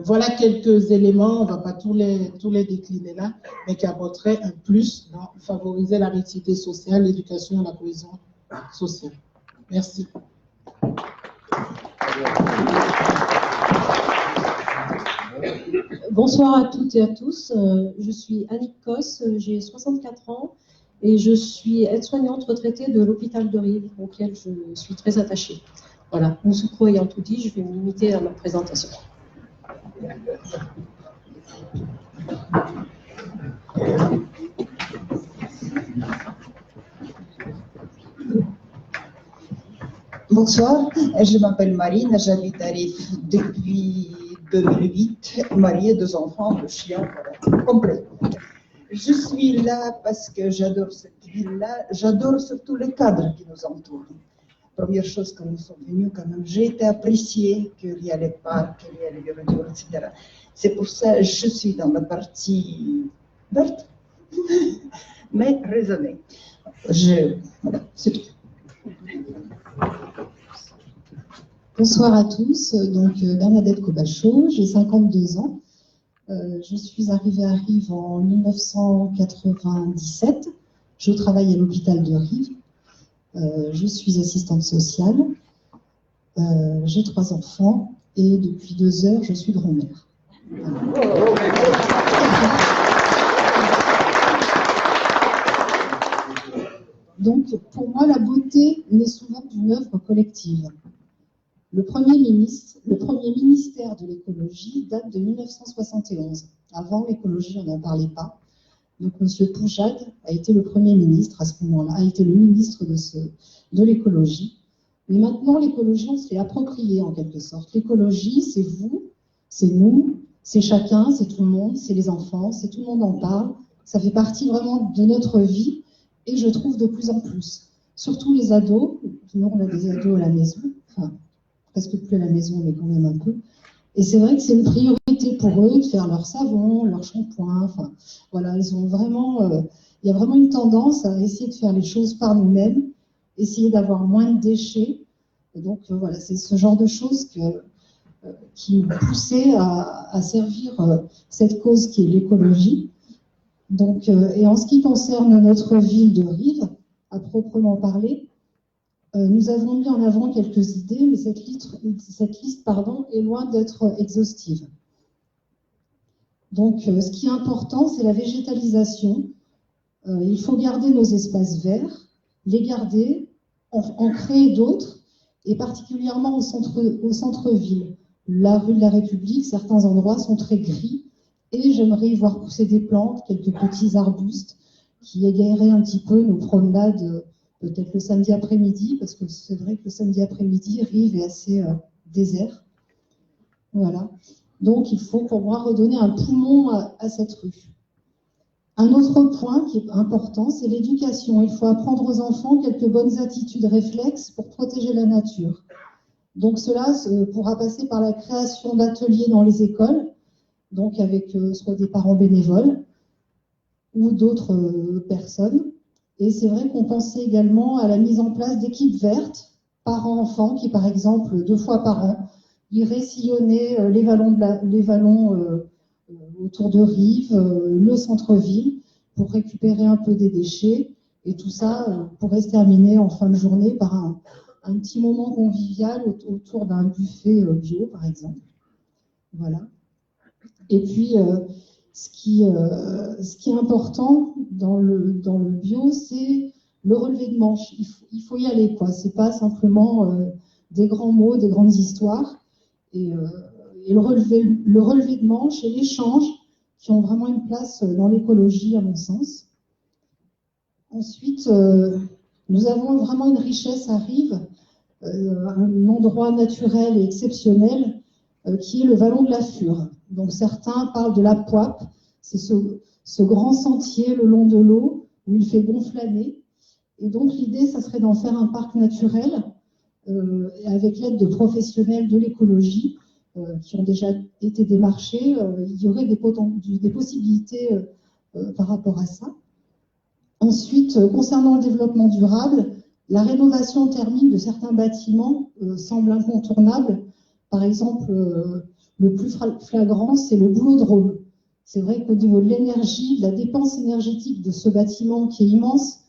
Voilà quelques éléments, on ne va pas tous les décliner là, mais qui apporteraient un plus dans favoriser la mixité sociale, l'éducation et la cohésion sociale. Merci. Bonsoir à toutes et à tous. Je suis Annick Cos, j'ai 64 ans et je suis aide-soignante retraitée de l'hôpital de Rives, auquel je suis très attachée. Voilà, Moussouko ayant tout dit, je vais me limiter à ma présentation. Bonsoir, je m'appelle Marine, j'habite à Rives depuis 2008, mariée, 2 enfants, 2 chiens, voilà, complet. Je suis là parce que j'adore cette ville-là, j'adore surtout les cadres qui nous entourent. Première chose, quand nous sommes venus, quand même, j'ai été appréciée qu'il y a les parcs, qu'il y a les verdures, etc. C'est pour ça que je suis dans la partie verte, mais raisonnée. Voilà, c'est tout. Bonsoir à tous, donc Bernadette Cobachot, j'ai 52 ans. Je suis arrivée à Rives en 1997. Je travaille à l'hôpital de Rives. Je suis assistante sociale. J'ai 3 enfants et depuis 2 heures, je suis grand-mère. Donc, pour moi, la beauté naît souvent d'une œuvre collective. Le premier ministère de l'écologie date de 1971. Avant, l'écologie, on n'en parlait pas. Donc, M. Poujade a été le Premier ministre à ce moment-là, a été le ministre de l'écologie. Mais maintenant, l'écologie, on se l'est appropriée en quelque sorte. L'écologie, c'est vous, c'est nous, c'est chacun, c'est tout le monde, c'est les enfants, c'est tout le monde en parle. Ça fait partie vraiment de notre vie et je trouve de plus en plus. Surtout les ados, nous on a des ados à la maison, enfin presque plus à la maison, mais quand même un peu. Et c'est vrai que c'est une priorité pour eux de faire leur savon, leur shampoing. Enfin, voilà, ils ont vraiment, il y a vraiment une tendance à essayer de faire les choses par nous-mêmes, essayer d'avoir moins de déchets. Et donc voilà, c'est ce genre de choses qui me poussait à servir cette cause qui est l'écologie. Donc, et en ce qui concerne notre ville de Rives, à proprement parler, Nous avons mis en avant quelques idées, mais cette liste est loin d'être exhaustive. Donc, ce qui est important, c'est la végétalisation. Il faut garder nos espaces verts, les garder, en créer d'autres, et particulièrement au centre-ville. La rue de la République, certains endroits sont très gris, et j'aimerais y voir pousser des plantes, quelques petits arbustes, qui égayeraient un petit peu nos promenades, peut-être le samedi après-midi, parce que c'est vrai que le samedi après-midi, Rives est assez désert. Voilà. Donc, il faut pour moi redonner un poumon à cette rue. Un autre point qui est important, c'est l'éducation. Il faut apprendre aux enfants quelques bonnes attitudes réflexes pour protéger la nature. Donc, cela pourra passer par la création d'ateliers dans les écoles, donc avec soit des parents bénévoles ou d'autres personnes. Et c'est vrai qu'on pensait également à la mise en place d'équipes vertes, parents-enfants, qui par exemple, 2 fois par an, iraient sillonner les vallons autour de Rives, le centre-ville, pour récupérer un peu des déchets. Et tout ça pourrait se terminer en fin de journée par un petit moment convivial autour d'un buffet bio, par exemple. Voilà. Et puis, ce qui est important dans le bio, c'est le relevé de manche. Il faut y aller, quoi. C'est pas simplement des grands mots, des grandes histoires. Et le relevé de manche et l'échange qui ont vraiment une place dans l'écologie, à mon sens. Ensuite, nous avons vraiment une richesse à Rives, un endroit naturel et exceptionnel qui est le vallon de la Fure. Donc certains parlent de la Poipe, c'est ce grand sentier le long de l'eau où il fait bon flâner. Et donc l'idée, ça serait d'en faire un parc naturel avec l'aide de professionnels de l'écologie qui ont déjà été démarchés. Il y aurait des possibilités par rapport à ça. Ensuite, concernant le développement durable, la rénovation thermique de certains bâtiments semble incontournable. Par exemple, le plus flagrant, c'est le Boulodrome. C'est vrai qu'au niveau de l'énergie, de la dépense énergétique de ce bâtiment qui est immense,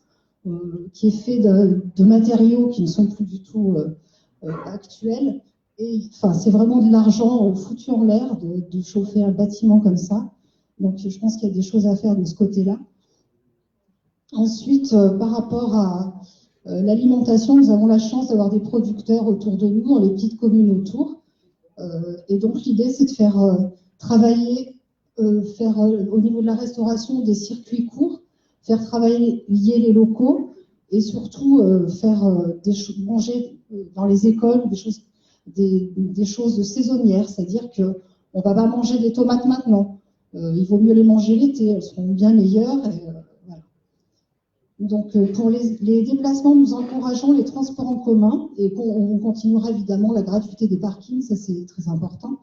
qui est fait de matériaux qui ne sont plus du tout actuels, et enfin, c'est vraiment de l'argent foutu en l'air de chauffer un bâtiment comme ça. Donc, je pense qu'il y a des choses à faire de ce côté-là. Ensuite, par rapport à l'alimentation, nous avons la chance d'avoir des producteurs autour de nous, dans les petites communes autour. Et donc, l'idée, c'est de faire travailler, au niveau de la restauration des circuits courts, faire travailler les locaux et surtout faire manger dans les écoles des choses saisonnières. C'est-à-dire qu'on ne va pas manger des tomates maintenant. Il vaut mieux les manger l'été, elles seront bien meilleures. Voilà. Donc, pour les déplacements, nous encourageons les transports en commun et on continuera évidemment la gratuité des parkings, ça c'est très important.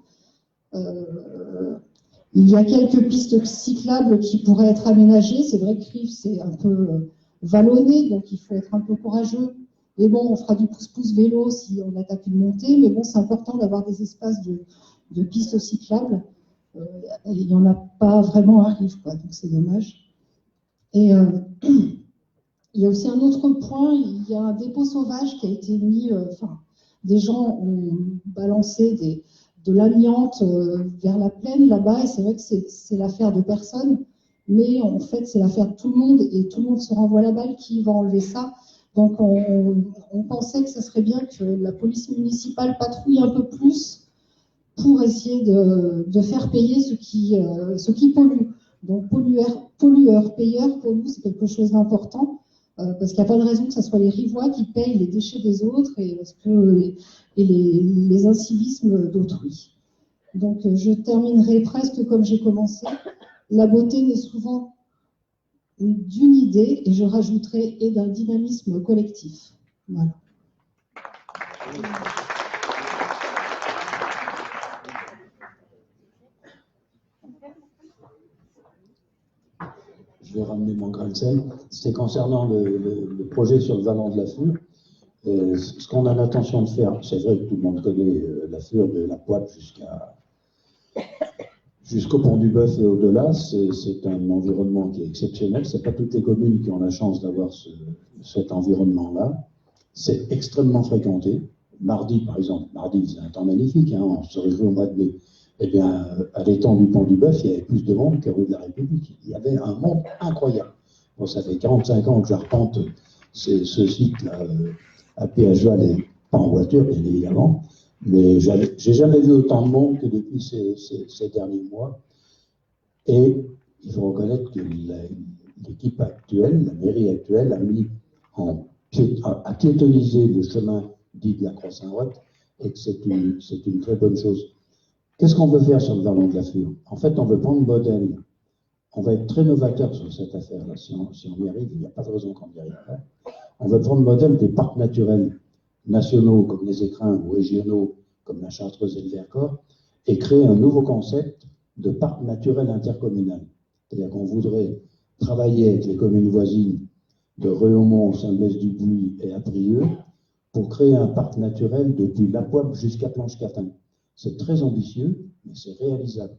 Il y a quelques pistes cyclables qui pourraient être aménagées. C'est vrai que Rives, c'est un peu vallonné, donc il faut être un peu courageux. Mais bon, on fera du pouce-pouce vélo si on attaque une montée, mais bon, c'est important d'avoir des espaces de pistes cyclables. Il n'y en a pas vraiment à Rives, quoi, donc c'est dommage. Et il y a aussi un autre point, il y a un dépôt sauvage qui a été mis, des gens ont balancé de l'amiante vers la plaine là-bas, et c'est vrai que c'est l'affaire de personne, mais en fait c'est l'affaire de tout le monde, et tout le monde se renvoie la balle, qui va enlever ça. Donc on pensait que ce serait bien que la police municipale patrouille un peu plus pour essayer de faire payer ceux qui polluent. Donc pollueur, payeur, pour nous c'est quelque chose d'important. Parce qu'il n'y a pas de raison que ce soit les Rivois qui payent les déchets des autres et les incivismes d'autrui. Donc je terminerai presque comme j'ai commencé. La beauté naît souvent d'une idée, et je rajouterai, et d'un dynamisme collectif. Voilà. Je vais ramener mon grain de sel. C'est concernant le projet sur le vallon de la Fure. Ce qu'on a l'intention de faire, c'est vrai que tout le monde connaît la Fure de la Poipe jusqu'au Pont du Bœuf et au-delà. C'est un environnement qui est exceptionnel. Ce n'est pas toutes les communes qui ont la chance d'avoir cet environnement-là. c'est extrêmement fréquenté. Mardi, par exemple, mardi, c'est un temps magnifique, hein, on se réjouit au mois de mai. Eh bien, à l'étang du Pont du Bœuf, il y avait plus de monde que rue de la République. Il y avait un monde incroyable. Bon, ça fait 45 ans que j'arpente ce site-là, à pied, à cheval et pas en voiture, bien évidemment. Mais j'ai jamais vu autant de monde que depuis ces derniers mois. Et il faut reconnaître que l'équipe actuelle, la mairie actuelle, a mis à piétonniser le chemin dit de la Croix-Saint-Roch, et que c'est une très bonne chose. Qu'est-ce qu'on veut faire sur le vallon de la Fure? En fait, on veut prendre le modèle. On va être très novateur sur cette affaire-là. Si on y arrive, il n'y a pas de raison qu'on n'y arrive pas. On veut prendre le modèle des parcs naturels nationaux comme les Écrins ou régionaux comme la Chartreuse et le Vercors et créer un nouveau concept de parc naturel intercommunal. C'est-à-dire qu'on voudrait travailler avec les communes voisines de Réaumont, Saint-Blaise-du-Puy et Abrieux pour créer un parc naturel depuis La Poivre jusqu'à Planche-Catin. C'est très ambitieux, mais c'est réalisable.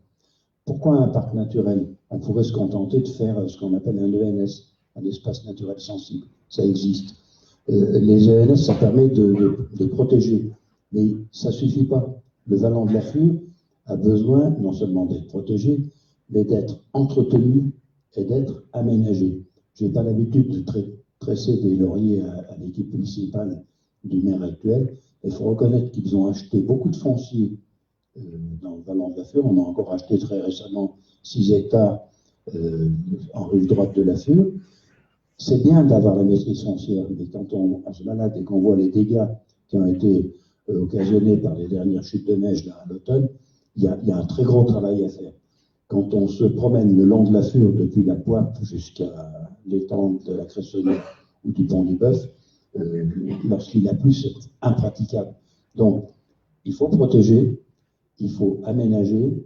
Pourquoi un parc naturel? On pourrait se contenter de faire ce qu'on appelle un ENS, un espace naturel sensible. Ça existe. Les ENS, ça permet de protéger. Mais ça ne suffit pas. Le vallon de la Fure a besoin non seulement d'être protégé, mais d'être entretenu et d'être aménagé. Je n'ai pas l'habitude de tresser des lauriers à l'équipe municipale du maire actuel. Il faut reconnaître qu'ils ont acheté beaucoup de foncier dans le vallon de la Fure. On a encore acheté très récemment 6 hectares en rive droite de la Fure. C'est bien d'avoir la maîtrise foncière, mais quand on se balade et qu'on voit les dégâts qui ont été occasionnés par les dernières chutes de neige là, à l'automne, il y a un très gros travail à faire. Quand on se promène le long de la Fure depuis la Pointe jusqu'à l'étang de la Cressonnière ou du Pont du Bœuf, lorsqu'il a plu, c'est impraticable. Donc, il faut protéger, il faut aménager,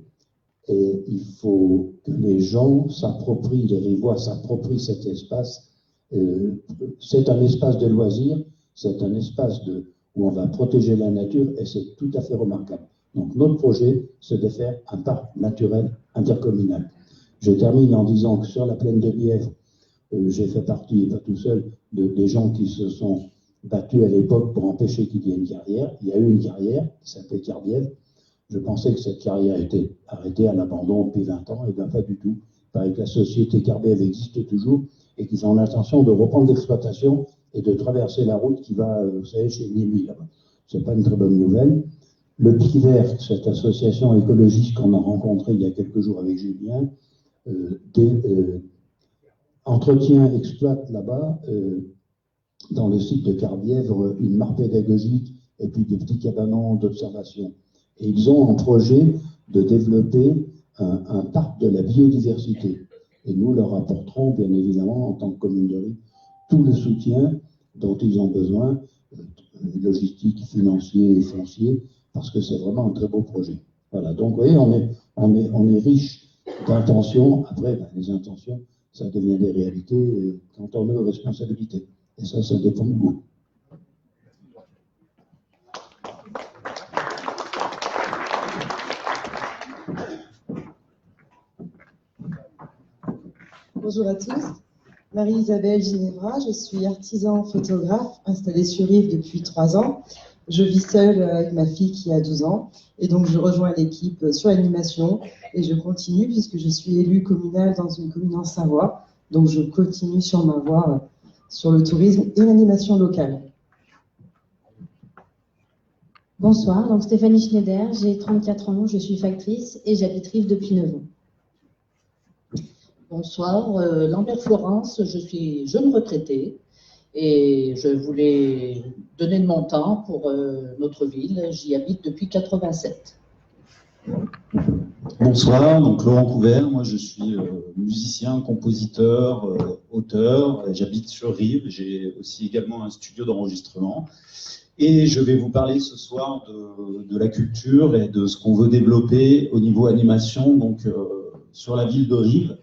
et il faut que les gens s'approprient, les Rivois s'approprient cet espace. C'est un espace de loisirs, c'est un espace où on va protéger la nature, et c'est tout à fait remarquable. Donc, notre projet, c'est de faire un parc naturel intercommunal. Je termine en disant que sur la plaine de Bièvre, j'ai fait partie, pas tout seul, des gens qui se sont battus à l'époque pour empêcher qu'il y ait une carrière. Il y a eu une carrière qui s'appelait Carbièvre. Je pensais que cette carrière était arrêtée à l'abandon depuis 20 ans, et bien pas du tout. Il paraît que la société Carbièvre existe toujours et qu'ils ont l'intention de reprendre l'exploitation et de traverser la route qui va, vous savez, chez Nîmes là-bas. C'est pas une très bonne nouvelle. Le Pic Vert, cette association écologiste qu'on a rencontrée il y a quelques jours avec Julien, exploite là-bas, dans le site de Carbièvre, une mare pédagogique et puis des petits cabanons d'observation. Et ils ont un projet de développer un parc de la biodiversité. Et nous leur apporterons, bien évidemment, en tant que commune de Rive, tout le soutien dont ils ont besoin, logistique, financier et foncier, parce que c'est vraiment un très beau projet. Voilà, donc vous voyez, on est riche d'intentions. Après, les intentions, ça devient des réalités quand on est aux responsabilités. Et ça dépend de nous. Bonjour à tous, Marie-Isabelle Ginevra, je suis artisan photographe installée sur Rive depuis 3 ans. Je vis seule avec ma fille qui a 12 ans et donc je rejoins l'équipe sur l'animation et je continue puisque je suis élue communale dans une commune en Savoie. Donc je continue sur ma voie sur le tourisme et l'animation locale. Bonsoir, donc Stéphanie Schneider, j'ai 34 ans, je suis factrice et j'habite Rive depuis 9 ans. Bonsoir, Lambert Florence, je suis jeune retraitée et je voulais donner de mon temps pour notre ville. J'y habite depuis 87. Bonsoir, donc Laurent Couvert, moi je suis musicien, compositeur, auteur, j'habite sur Rive, j'ai aussi également un studio d'enregistrement et je vais vous parler ce soir de la culture et de ce qu'on veut développer au niveau animation donc sur la ville de Rive.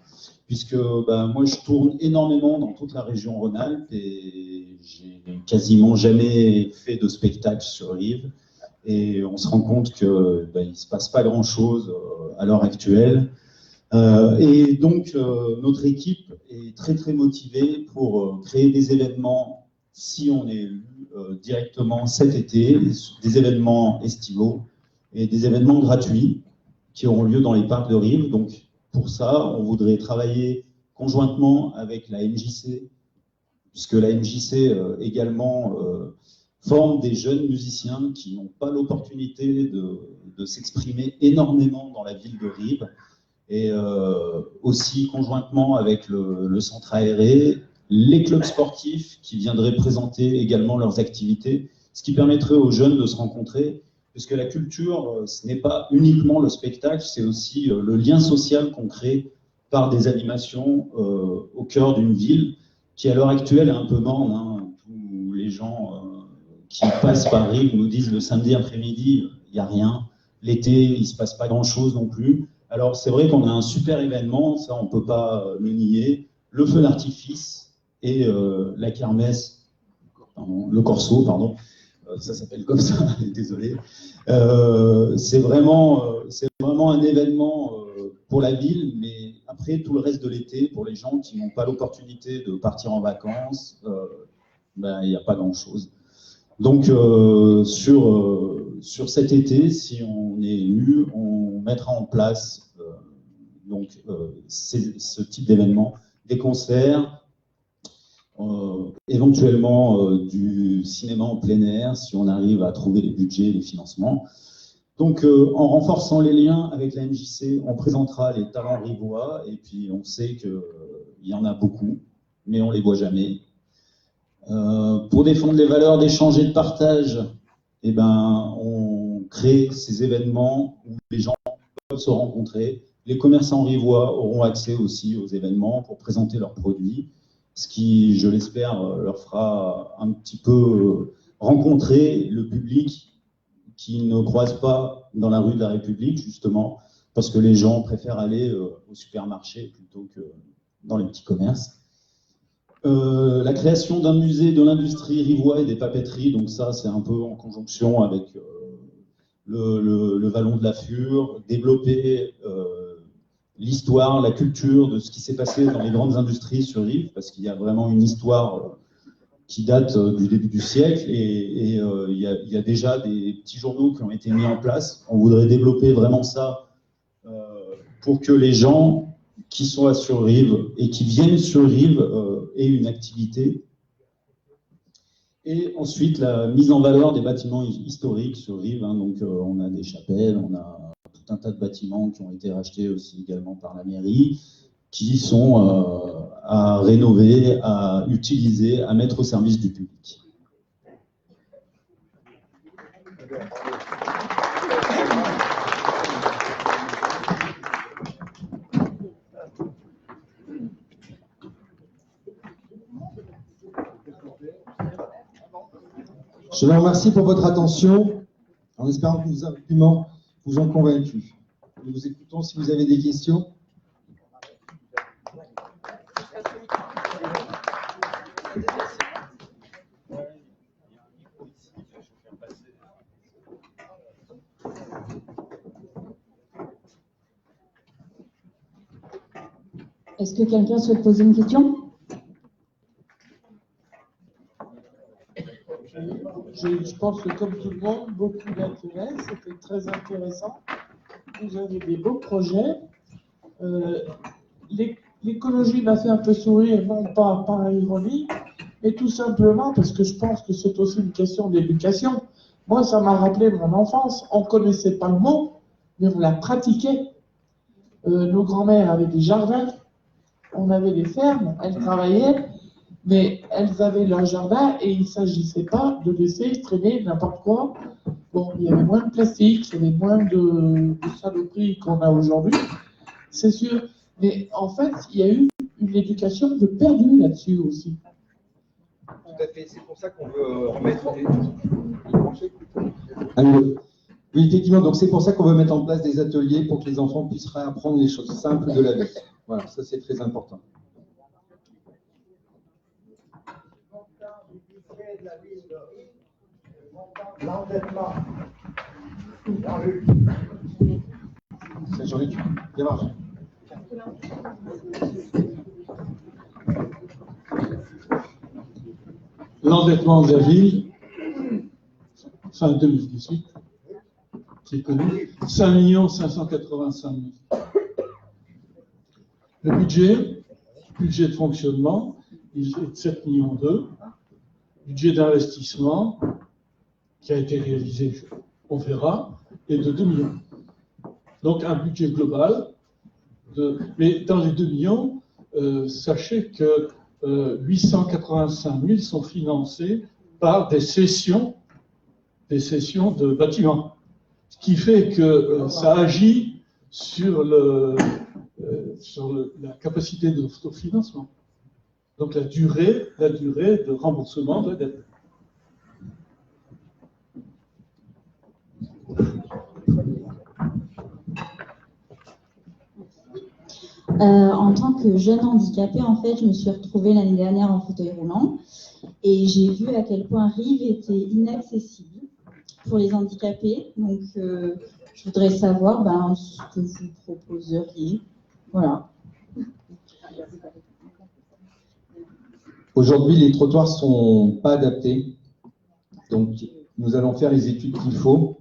Puisque moi je tourne énormément dans toute la région Rhône-Alpes et j'ai quasiment jamais fait de spectacle sur Rive et on se rend compte que il se passe pas grand-chose à l'heure actuelle et donc notre équipe est très très motivée pour créer des événements si on est élu directement cet été des événements estivaux et des événements gratuits qui auront lieu dans les parcs de Rives. Donc pour ça, on voudrait travailler conjointement avec la MJC, puisque la MJC également forme des jeunes musiciens qui n'ont pas l'opportunité de s'exprimer énormément dans la ville de Rives, et aussi conjointement avec le centre aéré, les clubs sportifs qui viendraient présenter également leurs activités, ce qui permettrait aux jeunes de se rencontrer, puisque la culture, ce n'est pas uniquement le spectacle, c'est aussi le lien social qu'on crée par des animations au cœur d'une ville qui à l'heure actuelle est un peu morne, hein. Tous les gens qui passent par Rives nous disent le samedi après-midi, il n'y a rien, l'été, il ne se passe pas grand-chose non plus. Alors c'est vrai qu'on a un super événement, ça on ne peut pas le nier, le feu d'artifice et la kermesse, pardon, le corso, pardon, ça s'appelle comme ça, désolé. C'est vraiment un événement pour la ville, mais après tout le reste de l'été, pour les gens qui n'ont pas l'opportunité de partir en vacances, il n'y a pas grand-chose. Donc sur cet été, si on est élu, on mettra en place ce type d'événement, des concerts, éventuellement du cinéma en plein air, si on arrive à trouver les budgets, les financements. Donc en renforçant les liens avec la MJC, on présentera les talents rivois, et puis on sait qu'il y en a beaucoup, mais on ne les voit jamais. Pour défendre les valeurs d'échange et de partage, eh ben, on crée ces événements où les gens peuvent se rencontrer. Les commerçants rivois auront accès aussi aux événements pour présenter leurs produits, ce qui, je l'espère, leur fera un petit peu rencontrer le public qui ne croise pas dans la rue de la République, justement, parce que les gens préfèrent aller au supermarché plutôt que dans les petits commerces. La création d'un musée de l'industrie rivois et des papeteries, donc ça c'est un peu en conjonction avec le Vallon de la Fure, développer l'histoire, la culture de ce qui s'est passé dans les grandes industries sur Rives, parce qu'il y a vraiment une histoire qui date du début du siècle, et il y a déjà des petits journaux qui ont été mis en place. On voudrait développer vraiment ça pour que les gens qui sont sur Rives et qui viennent sur Rives aient une activité. Et ensuite, la mise en valeur des bâtiments historiques sur Rives. Hein, donc, on a des chapelles, on a tout un tas de bâtiments qui ont été rachetés aussi également par la mairie, qui sont à rénover, à utiliser, à mettre au service du public. Je vous remercie pour votre attention, en espérant que nos arguments vous ont convaincu. Nous vous écoutons si vous avez des questions. Est-ce que quelqu'un souhaite poser une question ? Je pense que comme tout le monde, beaucoup d'intérêt, c'était très intéressant. Vous avez des beaux projets. L'écologie m'a fait un peu sourire, non pas par ironie, mais tout simplement parce que je pense que c'est aussi une question d'éducation. Moi, ça m'a rappelé mon enfance. On ne connaissait pas le mot, mais on l'a pratiqué. Nos grands-mères avaient des jardins, on avait des fermes, elles travaillaient, mais elles avaient leur jardin et il ne s'agissait pas de laisser traîner n'importe quoi. Bon, il y avait moins de plastique, il y avait moins de saloperies qu'on a aujourd'hui, c'est sûr. Mais en fait, il y a eu une éducation de perdue là-dessus aussi. Tout à fait, c'est pour ça qu'on veut remettre des... Oui, effectivement, donc c'est pour ça qu'on veut mettre en place des ateliers pour que les enfants puissent réapprendre les choses simples de la vie. Voilà, ça c'est très important. L'endettement. C'est Jean-Luc. Viens voir. L'endettement de la ville, fin 2018, qui est connu, 5 585 000. Le budget de fonctionnement, il est de 7,2 millions. Budget d'investissement, qui a été réalisé, on verra, est de 2 millions. Donc un budget global, mais dans les 2 millions, sachez que 885 000 sont financés par des cessions de bâtiments. Ce qui fait que ça agit sur la capacité d'autofinancement. Donc la durée de remboursement de la dette. En tant que jeune handicapée, en fait, je me suis retrouvée l'année dernière en fauteuil roulant et j'ai vu à quel point Rives était inaccessible pour les handicapés. Donc, je voudrais savoir ce que vous proposeriez. Voilà. Aujourd'hui, les trottoirs ne sont pas adaptés. Donc, nous allons faire les études qu'il faut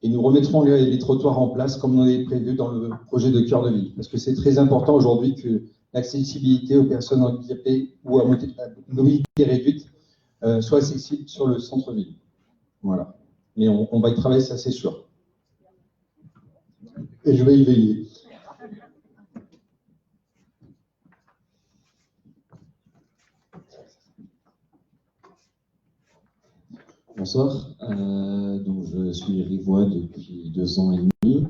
et nous remettrons les trottoirs en place comme on est prévu dans le projet de cœur de ville. Parce que c'est très important aujourd'hui que l'accessibilité aux personnes handicapées ou à mobilité réduite soit accessible sur le centre-ville. Voilà. Mais on va y travailler, ça c'est sûr. Et je vais y veiller. Bonsoir, donc je suis rivois depuis 2 ans et demi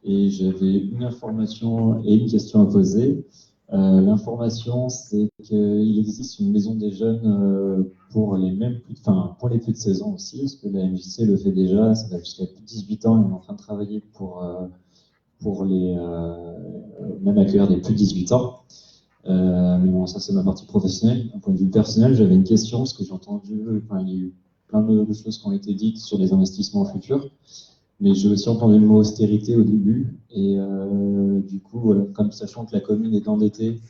et j'avais une information et une question à poser. L'information, c'est qu'il existe une maison des jeunes pour les pour les plus de 16 ans aussi, parce que la MJC le fait déjà, ça va jusqu'à plus de 18 ans et on est en train de travailler pour les même accueillir des plus de 18 ans. Mais bon, ça c'est ma partie professionnelle. D'un point de vue personnel, j'avais une question, parce que j'ai entendu, il y a eu plein de choses qui ont été dites sur les investissements futurs, mais j'ai aussi entendu le mot austérité au début, et du coup, voilà, comme sachant que la commune est endettée,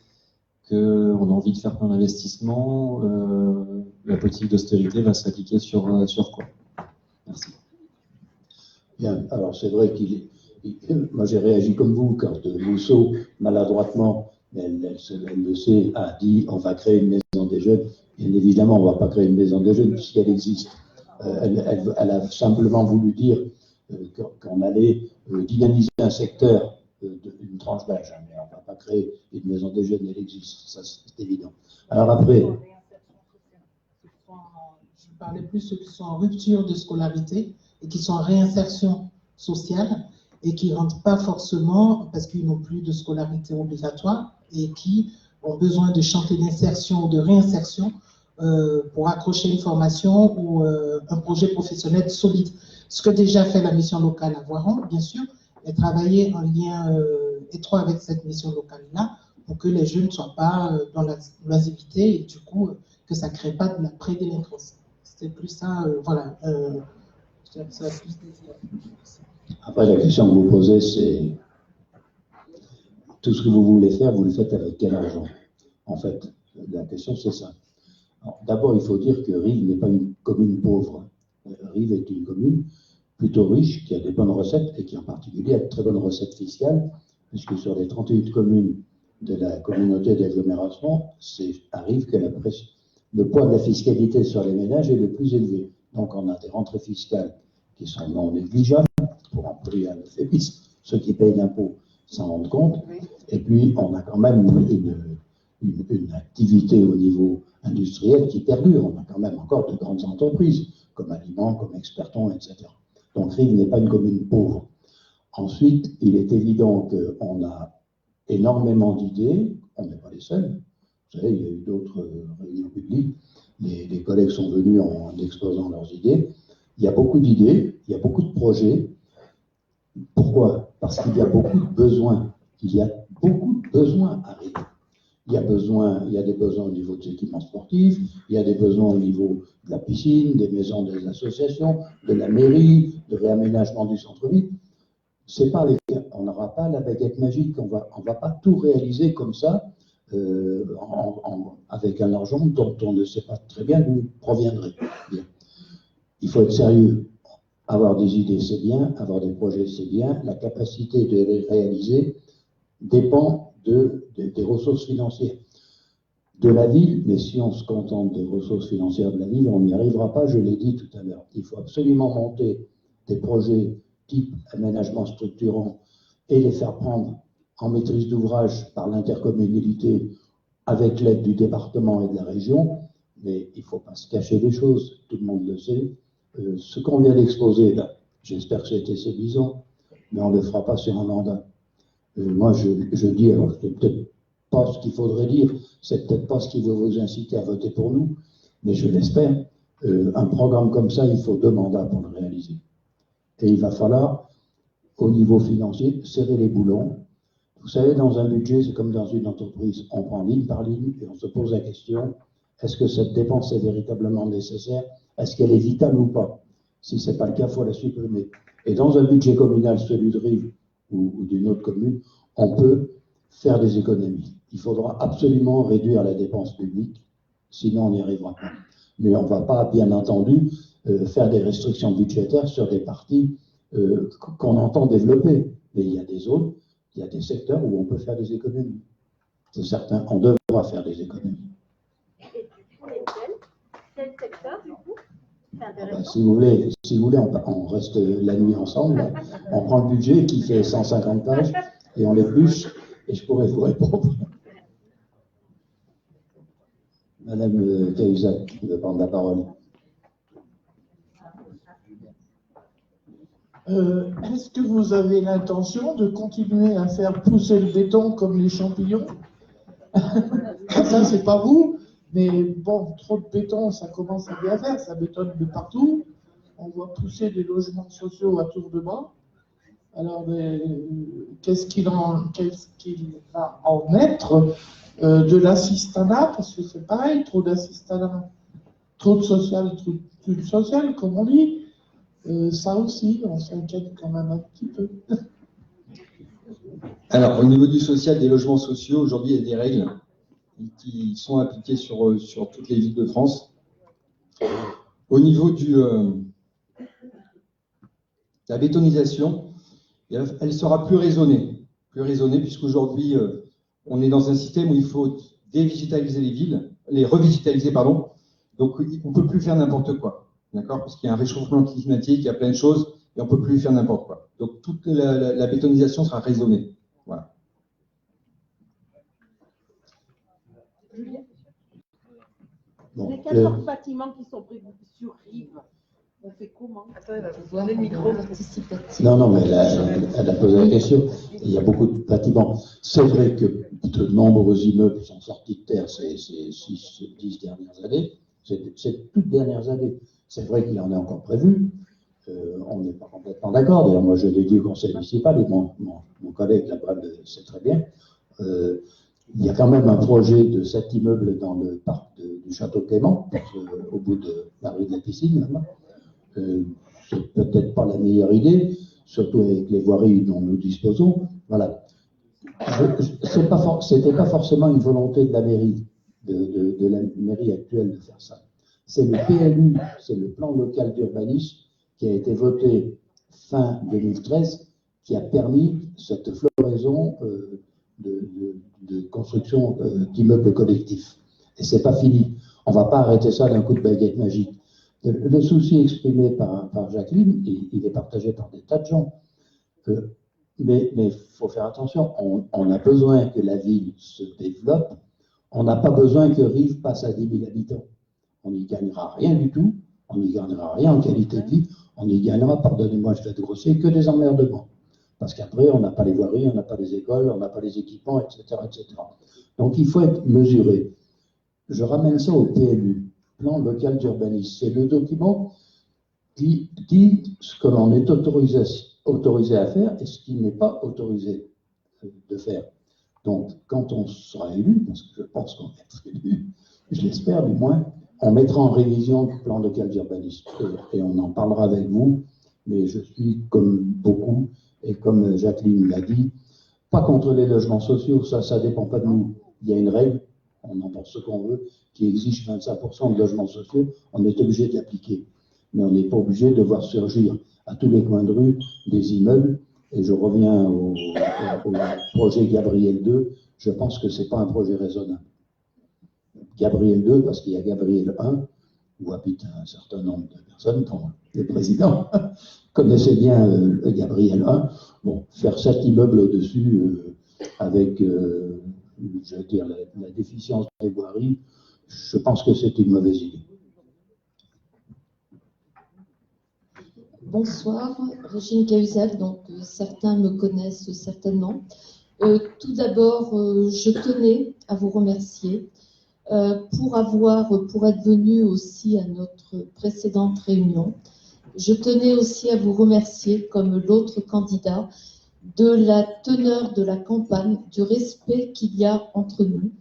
qu'on a envie de faire plein d'investissements, la politique d'austérité va s'appliquer sur quoi? Merci. Bien, alors c'est vrai moi j'ai réagi comme vous quand Rousseau, maladroitement, elle le sait, a dit on va créer une maison des jeunes. Bien évidemment, on ne va pas créer une maison des jeunes puisqu'elle existe. Elle a simplement voulu dire qu'on allait dynamiser un secteur d'une tranche d'âge. Mais on ne va pas créer une maison des jeunes, elle existe, ça c'est évident. Alors après... Je parlais plus de ceux qui sont en rupture de scolarité et qui sont en réinsertion sociale et qui ne rentrent pas forcément parce qu'ils n'ont plus de scolarité obligatoire et qui ont besoin de chantiers d'insertion ou de réinsertion pour accrocher une formation ou un projet professionnel solide. Ce que déjà fait la mission locale à Voiron, bien sûr, et travailler en lien étroit avec cette mission locale-là pour que les jeunes ne soient pas dans l'oisiveté et du coup que ça ne crée pas de la prédélinquance. C'était plus ça, voilà. Ça va plus Après, la question que vous posez, c'est tout ce que vous voulez faire, vous le faites avec quel argent? En fait, la question, c'est ça. D'abord, il faut dire que Rives n'est pas une commune pauvre. Rives est une commune plutôt riche, qui a des bonnes recettes et qui en particulier a de très bonnes recettes fiscales, puisque sur les 38 communes de la communauté d'agglomération, c'est à Rives que le poids de la fiscalité sur les ménages est le plus élevé. Donc on a des rentrées fiscales qui sont non négligeables, pour employer un euphémisme, ceux qui payent l'impôt s'en rendent compte, et puis on a quand même une activité au niveau industriel qui perdure. On a quand même encore de grandes entreprises, comme Aliments, comme Experton, etc. Donc Rives n'est pas une commune pauvre. Ensuite, il est évident qu'on a énormément d'idées, on n'est pas les seuls. Vous savez, il y a eu d'autres réunions publiques, les collègues sont venus en exposant leurs idées. Il y a beaucoup d'idées, il y a beaucoup de projets. Pourquoi? Parce qu'il y a beaucoup de besoins. Il y a beaucoup de besoins à Rives. Il y a des besoins au niveau des équipements sportifs, il y a des besoins au niveau de la piscine, des maisons des associations, de la mairie, de réaménagement du centre-ville. On n'aura pas la baguette magique, on va pas tout réaliser comme ça, avec un argent dont on ne sait pas très bien d'où proviendrait. Bien. Il faut être sérieux. Avoir des idées, c'est bien. Avoir des projets, c'est bien. La capacité de les réaliser dépend des ressources financières de la ville. Mais si on se contente des ressources financières de la ville, on n'y arrivera pas, je l'ai dit tout à l'heure. Il faut absolument monter des projets type aménagement structurant et les faire prendre en maîtrise d'ouvrage par l'intercommunalité avec l'aide du département et de la région. Mais il ne faut pas se cacher des choses, tout le monde le sait. Ce qu'on vient d'exposer là, j'espère que c'était séduisant, mais on ne le fera pas sur un mandat. Moi, je dis, alors c'est peut-être pas ce qu'il faudrait dire, c'est peut-être pas ce qui veut vous inciter à voter pour nous, mais je l'espère. Un programme comme ça, il faut 2 mandats pour le réaliser. Et il va falloir, au niveau financier, serrer les boulons. Vous savez, dans un budget, c'est comme dans une entreprise, on prend ligne par ligne et on se pose la question, est-ce que cette dépense est véritablement nécessaire? Est-ce qu'elle est vitale ou pas? Si ce n'est pas le cas, il faut la supprimer. Et dans un budget communal, celui de Rives ou d'une autre commune, on peut faire des économies. Il faudra absolument réduire la dépense publique, sinon on n'y arrivera pas. Mais on ne va pas, bien entendu, faire des restrictions budgétaires sur des parties qu'on entend développer. Mais il y a des zones, il y a des secteurs où on peut faire des économies. C'est certain, on devra faire des économies. Et pour lesquels? Quel secteur, du coup? Si vous voulez, on reste la nuit ensemble. Là. On prend le budget qui fait 150 pages et on l'épluche et je pourrais vous répondre. Madame Cahuzac, qui veut prendre la parole. Est-ce que vous avez l'intention de continuer à faire pousser le béton comme les champignons? Ça, c'est pas vous, mais bon, trop de béton, ça commence à bien faire, ça bétonne de partout. On voit pousser des logements sociaux à tour de bras. Alors, qu'est-ce qu'il va en être de l'assistanat? Parce que c'est pareil, trop d'assistanat, trop de social, trop de social, comme on dit. Ça aussi, on s'inquiète quand même un petit peu. Alors, au niveau du social, des logements sociaux, aujourd'hui, il y a des règles qui sont appliquées sur toutes les villes de France. Au niveau de la bétonisation, elle sera plus raisonnée puisqu'aujourd'hui, on est dans un système où il faut dévégétaliser les villes, les revégétaliser, pardon. Donc, on ne peut plus faire n'importe quoi. D'accord? Parce qu'il y a un réchauffement climatique, il y a plein de choses, et on ne peut plus faire n'importe quoi. Donc, toute la bétonisation sera raisonnée. Voilà. Bon, les 14 bâtiments qui sont prévus sur Rives, on fait comment? Attends, elle va vous donner le micro participatif. Non, mais elle a posé la question. Il y a beaucoup de bâtiments. C'est vrai que de nombreux immeubles sont sortis de terre ces 10 dernières années, ces toutes dernières années. C'est vrai qu'il y en a encore prévu. On n'est pas complètement d'accord. D'ailleurs, moi, je l'ai dit au conseil municipal et mon collègue là-bas le sait très bien. Il y a quand même un projet de 7 immeubles dans le parc du Château Clément, au bout de la rue de la Piscine, là-bas. C'est peut-être pas la meilleure idée, surtout avec les voiries dont nous disposons. Voilà. C'était pas forcément une volonté de la mairie, de la mairie actuelle de faire ça. C'est le PLU, c'est le plan local d'urbanisme qui a été voté fin 2013, qui a permis cette floraison de construction d'immeubles collectifs. Et c'est pas fini. On va pas arrêter ça d'un coup de baguette magique. Le souci exprimé par Jacqueline, il est partagé par des tas de gens. Mais il faut faire attention. On a besoin que la ville se développe. On n'a pas besoin que Rives passe à 10 000 habitants. On n'y gagnera rien du tout, on n'y gagnera rien en qualité de vie, on y gagnera, pardonnez-moi, je vais être grossier, que des emmerdements. Parce qu'après, on n'a pas les voiries, on n'a pas les écoles, on n'a pas les équipements, etc., etc. Donc, il faut être mesuré. Je ramène ça au PLU, plan local d'urbanisme. C'est le document qui dit ce que l'on est autorisé à faire et ce qui n'est pas autorisé de faire. Donc, quand on sera élu, parce que je pense qu'on va être élu, je l'espère du moins, on mettra en révision le plan local d'urbanisme et on en parlera avec vous, mais je suis comme beaucoup, et comme Jacqueline l'a dit, pas contre les logements sociaux, ça dépend pas de nous. Il y a une règle, on en pense ce qu'on veut, qui exige 25% de logements sociaux, on est obligé de l'appliquer. Mais on n'est pas obligé de voir surgir à tous les coins de rue des immeubles. Et je reviens au projet Gabriel 2. Je pense que ce n'est pas un projet raisonnable. Gabriel 2, parce qu'il y a Gabriel 1, où habitent un certain nombre de personnes, dont le président connaissait bien le Gabriel 1. Bon, faire 7 immeubles au-dessus avec, je veux dire, la déficience des voiries, je pense que c'est une mauvaise idée. Bonsoir, Régine Cahuzac, donc certains me connaissent certainement. Tout d'abord, je tenais à vous remercier pour être venu aussi à notre précédente réunion. Je tenais aussi à vous remercier, comme l'autre candidat, de la teneur de la campagne, du respect qu'il y a entre nous,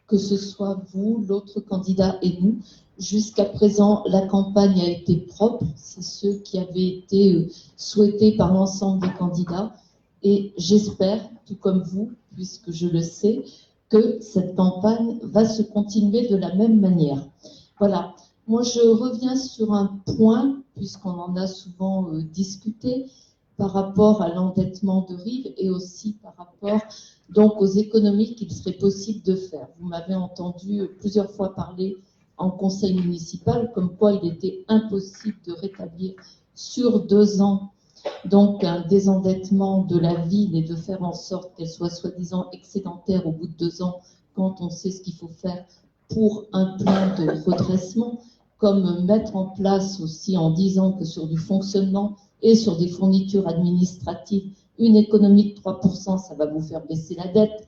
que ce soit vous, l'autre candidat et nous. Jusqu'à présent, la campagne a été propre, c'est ce qui avait été souhaité par l'ensemble des candidats. Et j'espère, tout comme vous, puisque je le sais, que cette campagne va se continuer de la même manière. Voilà. Moi, je reviens sur un point, puisqu'on en a souvent discuté, par rapport à l'endettement de Rives et aussi par rapport donc aux économies qu'il serait possible de faire. Vous m'avez entendu plusieurs fois parler en conseil municipal, comme quoi il était impossible de rétablir sur 2 ans donc un désendettement de la ville et de faire en sorte qu'elle soit soi-disant excédentaire au bout de 2 ans quand on sait ce qu'il faut faire pour un plan de redressement, comme mettre en place aussi en disant que sur du fonctionnement et sur des fournitures administratives, une économie de 3%, ça va vous faire baisser la dette.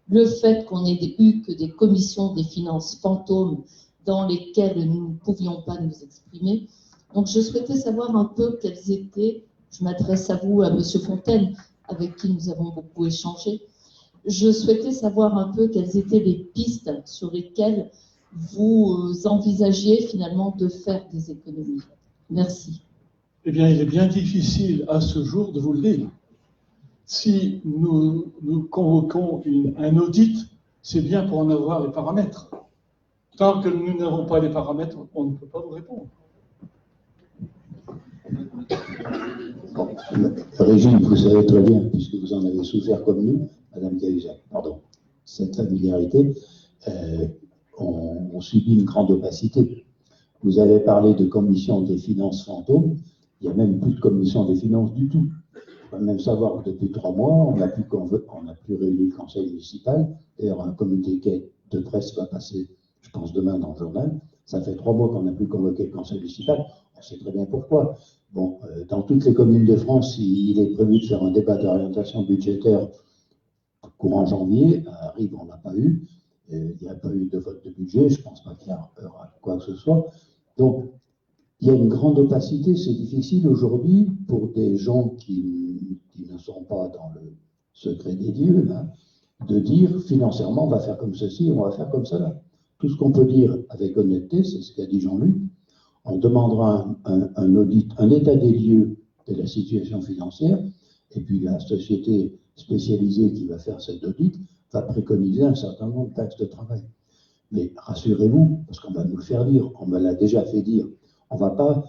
Le fait qu'on ait eu que des commissions des finances fantômes dans lesquelles nous ne pouvions pas nous exprimer. Donc je souhaitais savoir un peu quelles étaient, je m'adresse à vous, à M. Fontaine, avec qui nous avons beaucoup échangé, je souhaitais savoir un peu quelles étaient les pistes sur lesquelles vous envisagiez finalement de faire des économies. Merci. Eh bien, il est bien difficile à ce jour de vous le dire. Si nous convoquons un audit, c'est bien pour en avoir les paramètres. Tant que nous n'avons pas les paramètres, on ne peut pas vous répondre. Bon, Régine, vous savez très bien, puisque vous en avez souffert comme nous, Madame Cahuzac, pardon, cette familiarité, on subit une grande opacité. Vous avez parlé de commission des finances fantômes, il n'y a même plus de commission des finances du tout. On va même savoir que depuis 3 mois, on n'a plus réuni le conseil municipal. D'ailleurs, un communiqué de presse va passer, je pense, demain dans le journal. Ça fait 3 mois qu'on n'a plus convoqué le conseil municipal. On sait très bien pourquoi. Bon, dans toutes les communes de France, il est prévu de faire un débat d'orientation budgétaire courant janvier. À Rives, on n'a pas eu. Il n'y a pas eu de vote de budget. Je ne pense pas qu'il y aura quoi que ce soit. Donc, il y a une grande opacité. C'est difficile aujourd'hui pour des gens qui ne sont pas dans le secret des dieux, là, de dire financièrement on va faire comme ceci, on va faire comme cela. Tout ce qu'on peut dire avec honnêteté, c'est ce qu'a dit Jean-Luc. On demandera un audit, un état des lieux de la situation financière, et puis la société spécialisée qui va faire cet audit va préconiser un certain nombre de taxes de travail. Mais rassurez-vous, parce qu'on va nous le faire dire, on me l'a déjà fait dire, on ne va pas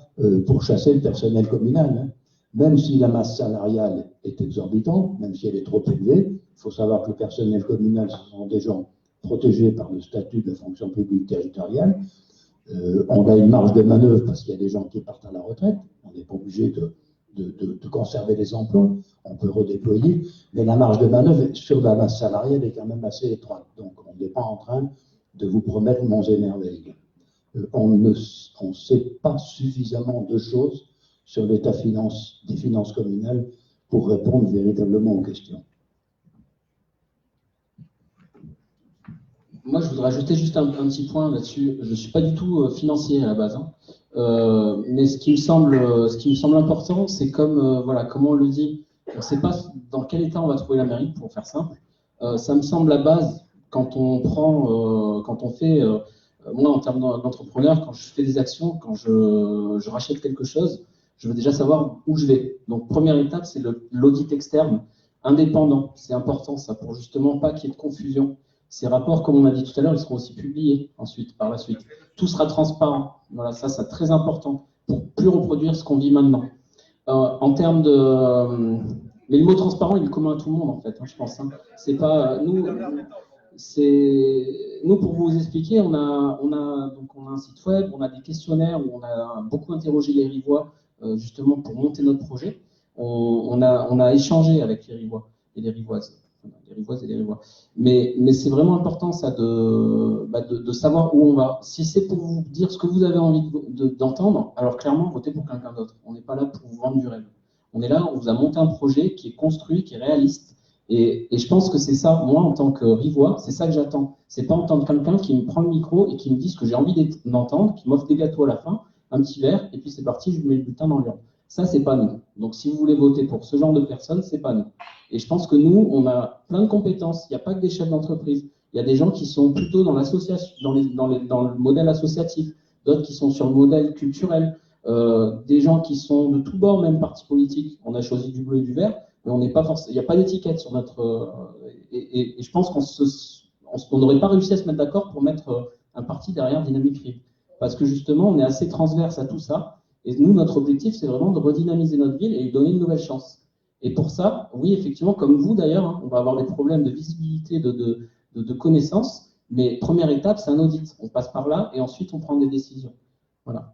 pourchasser le personnel communal. Hein. Même si la masse salariale est exorbitante, même si elle est trop élevée, il faut savoir que le personnel communal, ce sont des gens protégés par le statut de la fonction publique territoriale. On a une marge de manœuvre parce qu'il y a des gens qui partent à la retraite. On n'est pas obligé de conserver les emplois. On peut redéployer. Mais la marge de manœuvre sur la masse salariale est quand même assez étroite. Donc, on n'est pas en train de vous promettre monts et merveilles. On ne sait pas suffisamment de choses sur l'état des finances communales pour répondre véritablement aux questions. Moi, je voudrais ajouter juste un petit point là-dessus. Je ne suis pas du tout financier à la base, hein. Mais ce qui me semble important, c'est comme on le dit, on ne sait pas dans quel état on va trouver la mairie, pour faire simple. Ça me semble la base quand on fait, moi en termes d'entrepreneur, quand je fais des actions, quand je rachète quelque chose, je veux déjà savoir où je vais. Donc première étape, c'est l'audit externe indépendant. C'est important ça, pour justement pas qu'il y ait de confusion. Ces rapports, comme on a dit tout à l'heure, ils seront aussi publiés ensuite, par la suite. Tout sera transparent. Voilà, ça c'est très important pour plus reproduire ce qu'on vit maintenant. En termes de... mais le mot transparent, il est commun à tout le monde, en fait, hein, je pense. Hein. C'est pas... Nous, pour vous expliquer, on a un site web, on a des questionnaires où on a beaucoup interrogé les Rivois, justement, pour monter notre projet. On a échangé avec les Rivois et les Rivoises. Les Rivoises et les Rivois. Mais c'est vraiment important, ça, de savoir où on va. Si c'est pour vous dire ce que vous avez envie d'entendre, alors clairement, votez pour quelqu'un d'autre. On n'est pas là pour vous vendre du rêve. On est là, on vous a monté un projet qui est construit, qui est réaliste. Et je pense que c'est ça, moi, en tant que Rivois, c'est ça que j'attends. C'est pas entendre quelqu'un qui me prend le micro et qui me dit ce que j'ai envie d'entendre, qui m'offre des gâteaux à la fin, un petit verre, et puis c'est parti, je mets le bulletin dans l'urne. Ça, c'est pas nous. Donc, si vous voulez voter pour ce genre de personnes, c'est pas nous. Et je pense que nous, on a plein de compétences. Il n'y a pas que des chefs d'entreprise. Il y a des gens qui sont plutôt dans l'association, dans le modèle associatif, d'autres qui sont sur le modèle culturel, des gens qui sont de tous bords, même partis politiques. On a choisi du bleu et du vert, mais on n'est pas forcément. Il n'y a pas d'étiquette sur notre. Et je pense qu'on n'aurait pas réussi à se mettre d'accord pour mettre un parti derrière Dynamique Rive. Parce que justement, on est assez transverse à tout ça. Et nous, notre objectif, c'est vraiment de redynamiser notre ville et lui donner une nouvelle chance. Et pour ça, oui, effectivement, comme vous d'ailleurs, hein, on va avoir des problèmes de visibilité, de connaissances, mais première étape, c'est un audit. On passe par là et ensuite on prend des décisions. Voilà.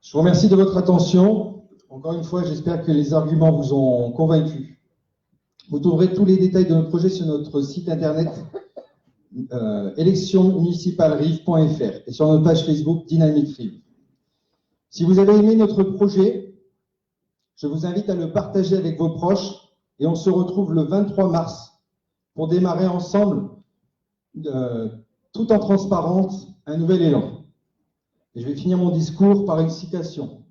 Je vous remercie de votre attention. Encore une fois, j'espère que les arguments vous ont convaincu. Vous trouverez tous les détails de notre projet sur notre site internet électionsmunicipalesrive.fr et sur notre page Facebook Dynamique Rive. Si vous avez aimé notre projet, je vous invite à le partager avec vos proches et on se retrouve le 23 mars pour démarrer ensemble, tout en transparence, un nouvel élan. Et je vais finir mon discours par une citation.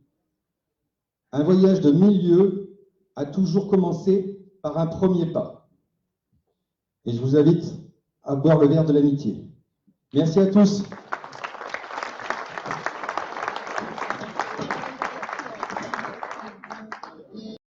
Un voyage de 1000 lieues a toujours commencé par un premier pas. Et je vous invite à boire le verre de l'amitié. Merci à tous.